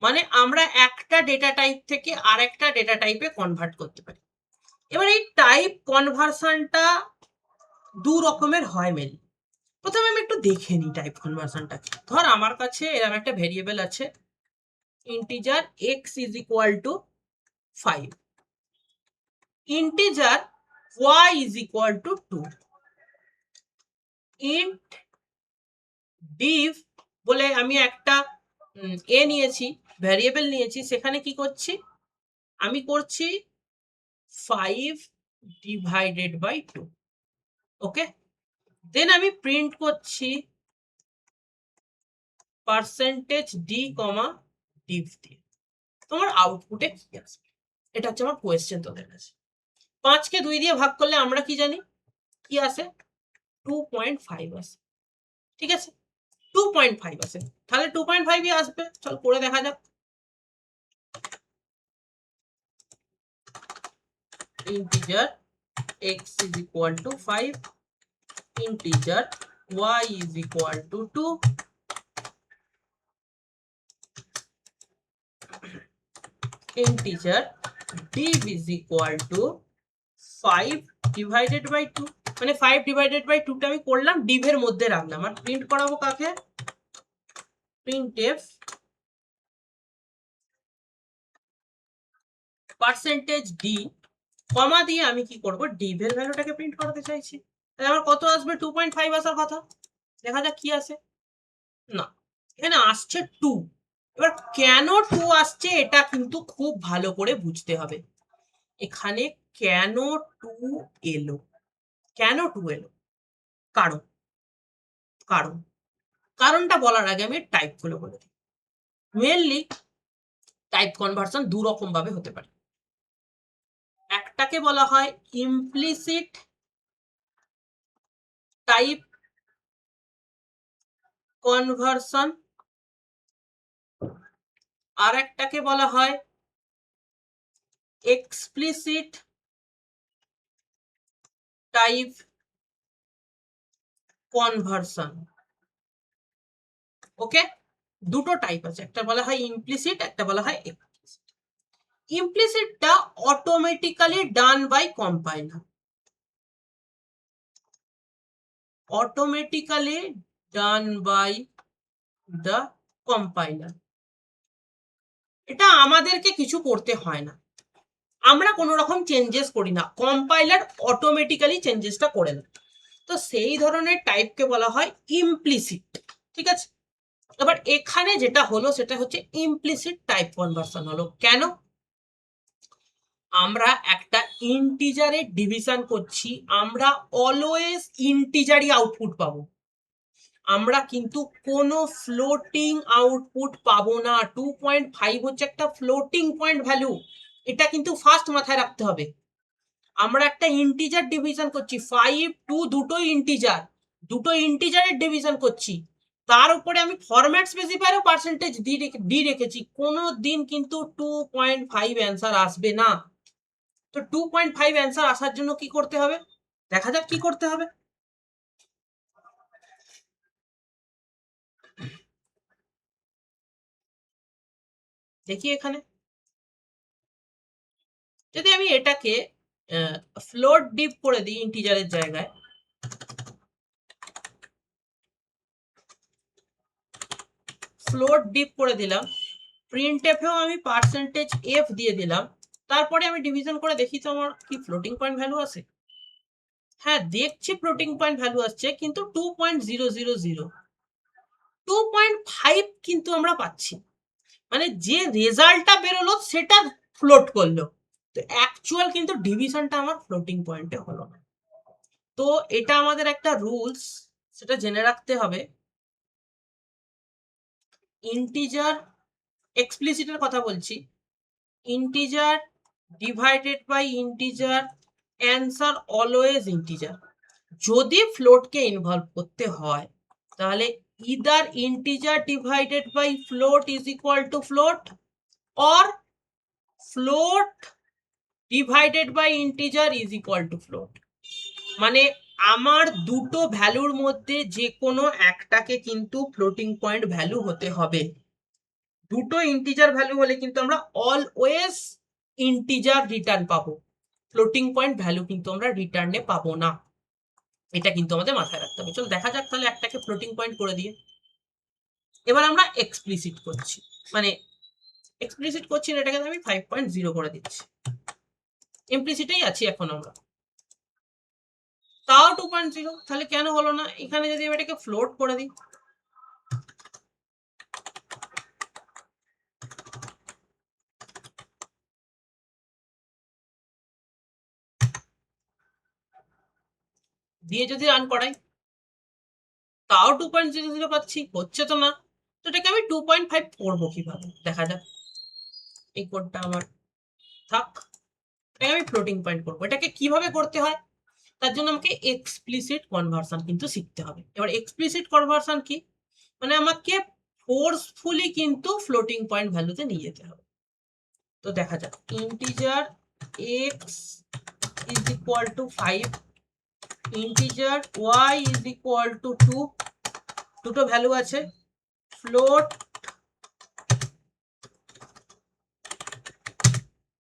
মানে আমরা একটা ডেটা টাইপ থেকে আরেকটা ডেটা টাইপে কনভার্ট করতে পারি। এবার এই টাইপ কনভার্সনটা দু রকমের হয় মেনলি। প্রথমে আমি একটু দেখে নিই টাইপ কনভার্সনটা কি। ধর আমার কাছে এরকম একটা ভেরিয়েবল আছে, integer x is equal to 5, integer y is equal to 2, int div বলে আমি একটা এ নিয়েছি, ভ্যারিয়েবল নিয়েছি, সেখানে কি করছি আমি করছি 5 ডিভাইডেড বাই 2। ওকে, দেন আমি প্রিন্ট করছি পার্সেন্টেজ ডি কমা ডিভ দিয়ে। তোমার আউটপুটে কি আসবে? এটা হচ্ছে আমার কোয়েশ্চেন তোদের কাছে। 5 কে 2 দিয়ে ভাগ করলে আমরা কি জানি কি আসে? 2.5 আসে। ঠিক আছে, 2.5 আসে, তাহলে 2.5ই আসবে। চল করে দেখা যাক। Integer x is equal to 5, integer y is equal to 2, integer div is equal to 5 divided by 2, মানে 5 divided by 2 টা আমি করলাম, div এর মধ্যে রাখলাম, আর প্রিন্ট করাবো কাকে? printf পার্সেন্টেজ ডি কমা দিয়ে আমি কি করব, div এর ভ্যালুটাকে প্রিন্ট করতে চাইছি। তাহলে আমার কত আসবে? 2.5 আসার কথা। দেখা যাক কি আসে। না, এখানে আসছে 2। এবার কেন 2 আসছে এটা কিন্তু খুব ভালো করে বুঝতে হবে। এখানে কেন 2 এলো, কেন 2 এলো? কারণটা বলার আগে আমি টাইপগুলো বলে দিই। মেনলি টাইপ কনভার্সন দু রকম ভাবে হতে পারে। একটাকে বলা হয় ইমপ্লিসিট টাইপ কনভার্সন, আর একটাকে বলা হয় এক্সপ্লিসিট টাইপ কনভার্সন। ওকে, দুটো টাইপ আছে, একটা বলা হয় ইমপ্লিসিট, একটা বলা হয় এক্সপ্লিসিট। ইমপ্লিসিটটা automatically done by compiler, automatically done by the compiler. এটা আমাদেরকে কিছু করতে হয় না, আমরা কোনো রকম চেঞ্জেস করি না, কম্পাইলার অটোমেটিক্যালি চেঞ্জেসটা করে দেয়। তো সেই ধরনের টাইপকে বলা হয় ইমপ্লিসিট। ঠিক আছে, এবার এখানে যেটা হলো সেটা হচ্ছে ইমপ্লিসিট টাইপ কনভার্সন হলো। কেন? আমরা একটা ইন্টিজারে ডিভিশন করছি, আমরা অলওয়েজ ইন্টিজারই আউটপুট পাবো, আমরা কিন্তু কোনো ফ্লোটিং আউটপুট পাবো না। 2.5 হচ্ছে একটা ফ্লোটিং পয়েন্ট ভ্যালু, এটা কিন্তু ফার্স্ট মাথায় রাখতে হবে। আমরা একটা ইন্টিজার ডিভিশন করছি, 5 2 দুটো ইন্টিজারের ডিভিশন করছি, তার উপরে আমি ফরম্যাট স্পেসিফায়ারও পার্সেন্টেজ ডি রেখেছি, কোনো দিন কিন্তু 2.5 অ্যান্সার আসবে না। তো 2.5 অ্যান্সার আসার জন্য কি করতে হবে, দেখা যাক কি করতে হবে। দেখি এখানে যদি আমি এটাকে ফ্লোট ডিপ করে দিই ইন্টিজারের জায়গায়, ফ্লোট ডিপ করে দিলাম, প্রিন্টএফেও আমি পার্সেন্টেজ এফ দিয়ে দিলাম, তারপরে আমি ডিভিশন করে দেখি তো আমার কি ফ্লোটিং পয়েন্ট ভ্যালু আছে। হ্যাঁ, দেখছি ফ্লোটিং পয়েন্ট ভ্যালু আসছে, কিন্তু 2.000, 2.5 কিন্তু আমরা পাচ্ছি, মানে যে রেজাল্টটা বেরোলো সেটা ফ্লোট করলো, তো অ্যাকচুয়াল কিন্তু ডিভিশনটা আমার ফ্লোটিং পয়েন্টে হলো না। তো এটা আমাদের একটা রুলস, সেটা জেনে রাখতে হবে। ইন্টিজার এক্সপ্লিসিটের কথা বলছি, integer divided by integer, answer always integer. যদি ফ্লোটকে ইনভলভ করতে হয় তাহলে either integer divided by float is equal to float, or float divided by integer is equal to float. মানে আমার দুটো ভ্যালুর মধ্যে যে কোনো একটাকে কিন্তু ফ্লোটিং পয়েন্ট ভ্যালু হতে হবে। দুটো ইন্টিজার ভ্যালু হলে কিন্তু আমরা অলওয়েজ ইন্টিজার রিটার্ন পাবো, ফ্লোটিং পয়েন্ট ভ্যালু কিন্তু আমরা রিটার্নে পাবো না, এটা কিন্তু আমাদের মাথায় রাখতে হবে। চল দেখা যাক তাহলে একটাকে ফ্লোটিং পয়েন্ট করে দিয়ে। এবার আমরা এক্সপ্লিসিট করছি, মানে এক্সপ্লিসিট করছি না, এটাকে আমি 5.0 করে দিচ্ছি, ইমপ্লিসিটেই আছি এখন আমরা, তাও 2.0। তাহলে কেন হলো না? এখানে যদি আমি এটাকে ফ্লোট করে দিই, দিয়ে যদি রান করাই তাও 2.00 পাচ্ছি, হচ্ছে তো না। তো এটাকে আমি 2.5 করবো কিভাবে দেখা যাক। এই কোডটা আমার থাক, এটাকে আমি ফ্লোটিং পয়েন্ট করবো। এটাকে কিভাবে করতে হয় তার জন্য আমাকে এক্সপ্লিসিট কনভার্সন কিন্তু শিখতে হবে। এবার এক্সপ্লিসিট কনভার্সন কি, মানে আমাকে ফোর্সফুলি কিন্তু ফ্লোটিং পয়েন্ট ভ্যালুতে নিয়ে যেতে হবে। তো দেখা যাক, integer X is equal to 5, integer Y is equal to 2, দুটো ভ্যালু আছে,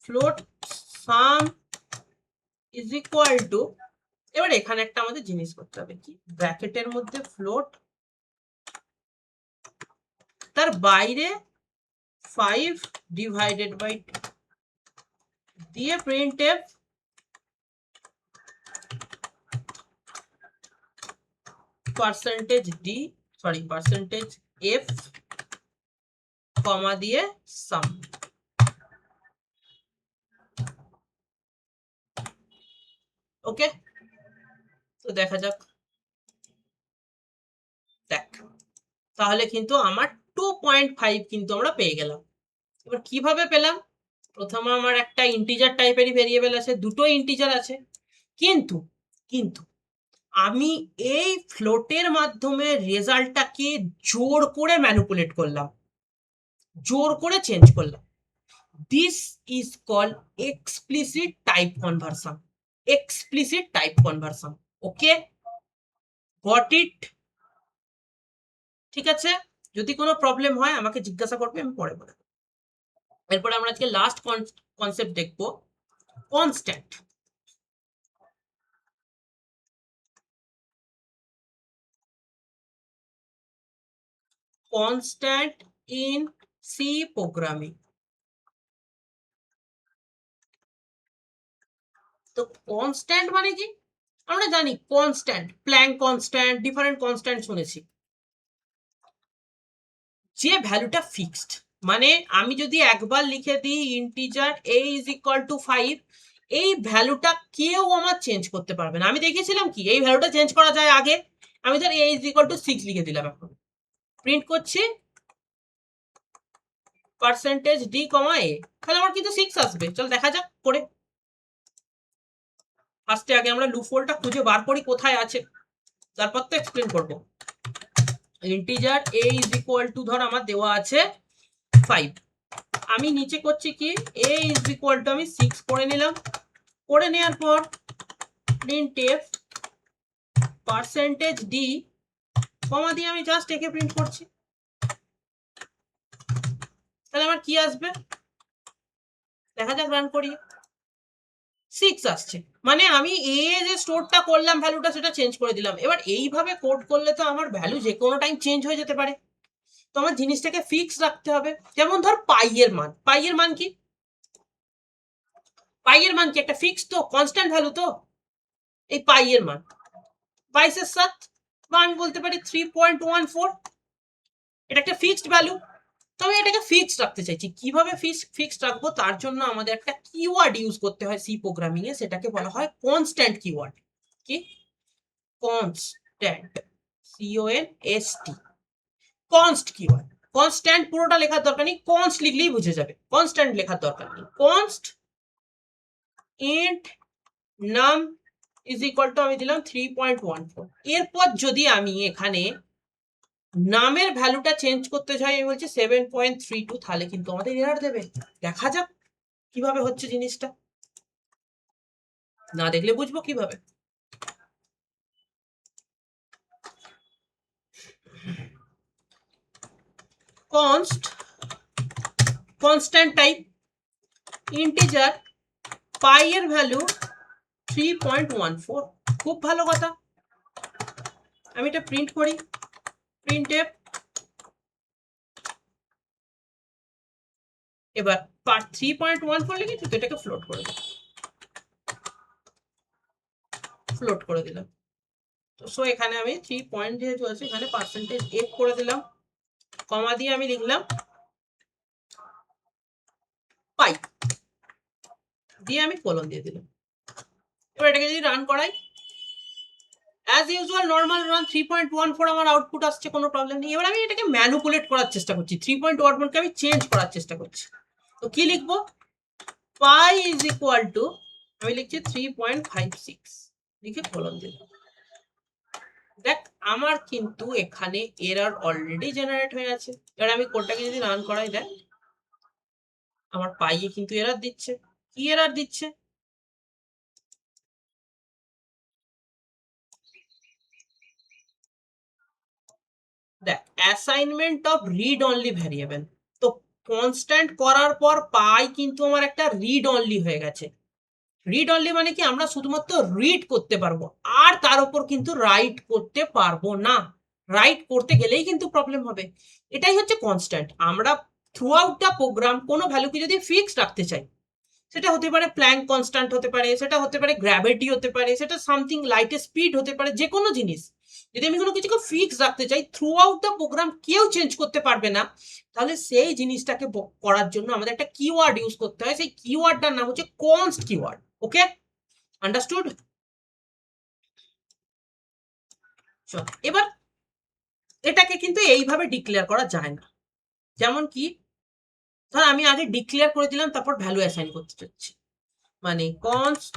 float sum is equal to, এবার এখানে একটা আমাদের জিনিস করতে হবে, কি ব্র্যাকেটের মধ্যে ফ্লোট, তার বাইরে 5 ডিভাইডেড বাই 2 দিয়ে printf percentage D, sorry percentage F comma দিয়ে সাম। ওকে, তো দেখা যাক, দেখ তাহলে কিন্তু আমার 2.5 কিন্তু আমরা পেয়ে গেলাম। এবার কিভাবে পেলাম? প্রথমে আমার একটা ইন্টিজার টাইপেরই ভেরিয়েবল আছে, দুটো ইন্টিজার আছে, কিন্তু কিন্তু আমি এই ফ্লোটের মাধ্যমে রেজাল্টটাকে জোর করে ম্যানিপুলেট করলাম, জোর করে চেঞ্জ করলাম। This is called explicit type conversion, explicit type conversion. Okay, got it? ঠিক আছে, যদি কোনো প্রবলেম হয় আমাকে জিজ্ঞাসা করবে, আমি পরে বলবো। এরপরে আমরা আজকে লাস্ট কনসেপ্ট দেখবো, constant. Constant in C programming. তো কনস্ট্যান্ট মানে কি? আমরা জানি constant, Planck constant, different constant শুনেছি। যে ভ্যালুটা ফিক্সড, মানে আমি যদি একবার লিখে দিই integer a is equal to 5, এই ভ্যালুটা কেউ আমার চেঞ্জ করতে পারবে না। আমি দেখেছিলাম কি এই ভ্যালুটা চেঞ্জ করা যায় আগে। আমি ধর a ইজ ইকুয়াল টু 6 লিখে দিলাম, এখন প্রিন্ট করছি পার্সেন্টেজ d কমা a, তাহলে আমার কিন্তু 6 আসবে। চল দেখা যাক করে। ফার্স্টে আগে আমরা লুপ হোলটা খুঁজে বার করি কোথায় আছে, তারপর তো এক্সপ্লেন করবো। Integer a is equal two ধর আমার দেওয়া আছে 5, আমি নিচে করছি কি a ইজ ইকুয়াল টু আমি 6 করে নিলাম। করে নেওয়ার পর printf পার্সেন্টেজ d কমা দিয়ে আমি জাস্ট একে প্রিন্ট করছি। তাহলে আমার কি আসবে দেখা যাক, রান করি। 6 আসছে, মানে আমি এ যে স্টোরটা করলাম ভ্যালুটা সেটা চেঞ্জ করে দিলাম। এবার এইভাবে কোড করলে তো আমার ভ্যালু যে কোনো টাইম চেঞ্জ হয়ে যেতে পারে, তো আমার জিনিসটাকে ফিক্স রাখতে হবে। যেমন ধর পাইয়ের মান, পাইয়ের মান কি, পাইয়ের মান কি একটা ফিক্স তো, কনস্ট্যান্ট ভ্যালু তো। এই পাইয়ের মান 22/7 বা আমি বলতে পারি 3.14, এটা একটা ফিক্সড ভ্যালু। তো আমি এটাকে ফিক্সড রাখতে চাইছি। কিভাবে ফিক্সড রাখবো, তার জন্য আমাদের একটা কিওয়ার্ড ইউজ করতে হয় সি প্রোগ্রামিং এ, সেটাকে বলা হয় কনস্ট্যান্ট কিওয়ার্ড। কি constant, CONST, const keyword. Constant পুরোটা লেখার দরকার নেই, কনস্ট লিখলেই বুঝে যাবে, কনস্ট্যান্ট লেখার দরকার নেই। কনস্ট ইন্ট নাম ইজ ইকুয়াল টু আমি দিলাম 3.14। এরপর যদি আমি এখানে নামের ভ্যালুটা চেঞ্জ করতে চাই, আমি বলছি 7.32, তাহলে কিন্তু আমাদের এরর দেবে। দেখা যাক কিভাবে হচ্ছে জিনিসটা, না দেখলে বুঝবো কিভাবে। কনস্ট কনস্ট্যান্ট টাইপ ইন্টিজার পাই এর ভ্যালু 3.14, খুব ভালো কথা। আমি এটা প্রিন্ট করি, প্রিন্টএফ এবার 3.14 লিখেছি তো এটাকে ফ্লোট করে দিই, ফ্লোট করে দিলাম। তো সো এখানে আমি 3 পয়েন্ট যেহেতু আছে এখানে পার্সেন্টেজ f করে দিলাম, কমা দিয়ে আমি লিখলাম পাই, দিয়ে আমি কোলন দিয়ে দিলাম। এবার এটাকে যদি রান করাই, অ্যাজ ইউজুয়াল নর্মাল রান 3.14 আমার আউটপুট আসছে, কোনো প্রবলেম নেই। এবার আমি এটাকে ম্যানুপুলেট করার চেষ্টা করছি, 3.14 কে আমি চেঞ্জ করার চেষ্টা করছি। তো কি লিখবো, পাই ইজ ইকুয়াল টু আমি লিখছি 3.56 লিখে কোলন দিলাম। দেখ আমার কিন্তু এখানে এরর অলরেডি জেনারেট হয়ে আছে। এবার আমি কোডটাকে যদি রান করাই, দেখ আমার পাইয়ে কিন্তু এরর দিচ্ছে। কি এরর দিচ্ছে, দেখ assignment of read only variable. তো কনস্ট্যান্ট করার পর পাই কিন্তু আমার একটা রিড অনলি হয়ে গেছে। রিড অনলি মানে কি, আমরা শুধুমাত্র রিড করতে পারবো, আর তার উপর কিন্তু রাইট করতে পারবো না। রাইট করতে গেলেই কিন্তু প্রবলেম হবে। এটাই হচ্ছে কনস্ট্যান্ট। আমরা থ্রু আউট দ্য প্রোগ্রাম কোনো ভ্যালুকে যদি ফিক্সড রাখতে চাই, সেটা হতে পারে প্ল্যাঙ্ক কনস্ট্যান্ট হতে পারে, সেটা হতে পারে গ্র্যাভিটি হতে পারে, সেটা সামথিং লাইটের স্পিড হতে পারে, যে কোনো জিনিস যদি আমি কোনো কিছুকে ফিক্স রাখতে চাই, থ্রু আউট দ্য প্রোগ্রাম কেউ চেঞ্জ করতে পারবে না, তাহলে সেই জিনিসটাকে করার জন্য আমাদের একটা কিওয়ার্ড ইউজ করতে হয়। সেই কিওয়ার্ডটার নাম হচ্ছে কনস্ট কিওয়ার্ড। ওকে, আন্ডারস্টুড? এবার এটাকে কিন্তু এইভাবে ডিক্লেয়ার করা যায় না। যেমন কি ধর আমি আগে ডিক্লেয়ার করে দিলাম, তারপর ভ্যালু অ্যাসাইন করতে চাচ্ছি, মানে কনস্ট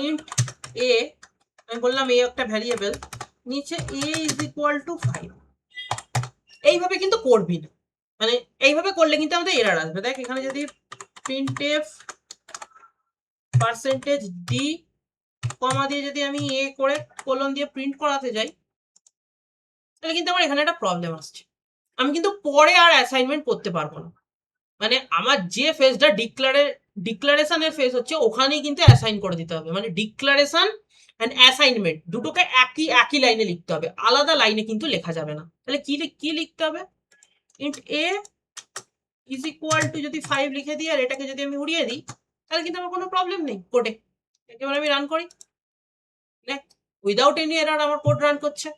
ইন্ট এ, আমি বললাম এ একটা ভ্যারিয়েবল, নিচে a ইজ ইকুয়াল টু 5, এইভাবে কিন্তু করবি না। মানে এইভাবে করলে কিন্তু আমাদের এরর আসবে। দেখ এখানে যদি printf পার্সেন্টেজ d কমা দিয়ে যদি আমি a করে কোলন দিয়ে প্রিন্ট করাতে যাই, তাহলে কিন্তু আমার এখানে একটা প্রবলেম আসছে। আমি কিন্তু পরে আর অ্যাসাইনমেন্ট করতে পারবো না। মানে আমার যে ফেজটা ডিক্লারেশনের ফেজ হচ্ছে ওখানেই কিন্তু অ্যাসাইন করে দিতে হবে, মানে ডিক্লারেশন অ্যান্ড অ্যাসাইনমেন্ট দুটোকে একই লাইনে লিখতে হবে, আলাদা লাইনে কিন্তু লেখা যাবে না। তাহলে কি লিখতে হবে, int A is equal two যদি 5 লিখে দিই আর এটাকে যদি আমি উড়িয়ে দিই তাহলে কিন্তু আমার কোনো প্রবলেম নেই কোডে। এবার আমি রান করি, দেখ উইদাউট এনি এরর আমার কোড রান করছে।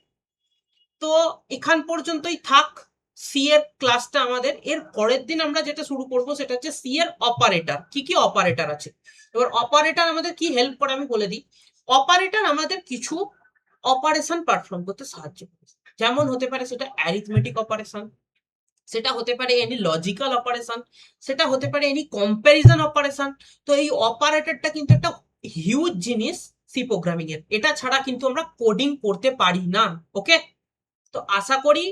তো এখান পর্যন্তই থাক সি এর ক্লাসটা আমাদের। এর পরের দিন আমরা যেটা শুরু করব সেটা হচ্ছে সি এর অপারেটর। কি কি অপারেটর আছে, এবার অপারেটর আমাদের কি হেল্প করে আমি বলে দিই। অপারেটর আমাদের কিছু অপারেশন পারফর্ম করতে সাহায্য করে, যেমন হতে পারে সেটা অ্যারিথমেটিক অপারেশন, সেটা হতে পারে এনি লজিক্যাল অপারেশন, সেটা হতে পারে এনি কম্প্যারিজন অপারেশন। তো এই অপারেটরটা কিন্তু একটা হিউজ জিনিস সি প্রোগ্রামিং এর, এটা ছাড়া কিন্তু আমরা কোডিং করতে পারি না। ওকে, তো আশা করি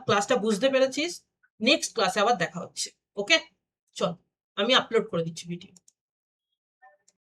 ক্লাসটা বুঝতে পেরেছিস। নেক্সট ক্লাসে আবার দেখা হচ্ছে। ওকে, চল আমি আপলোড করে দিচ্ছি ভিডিও।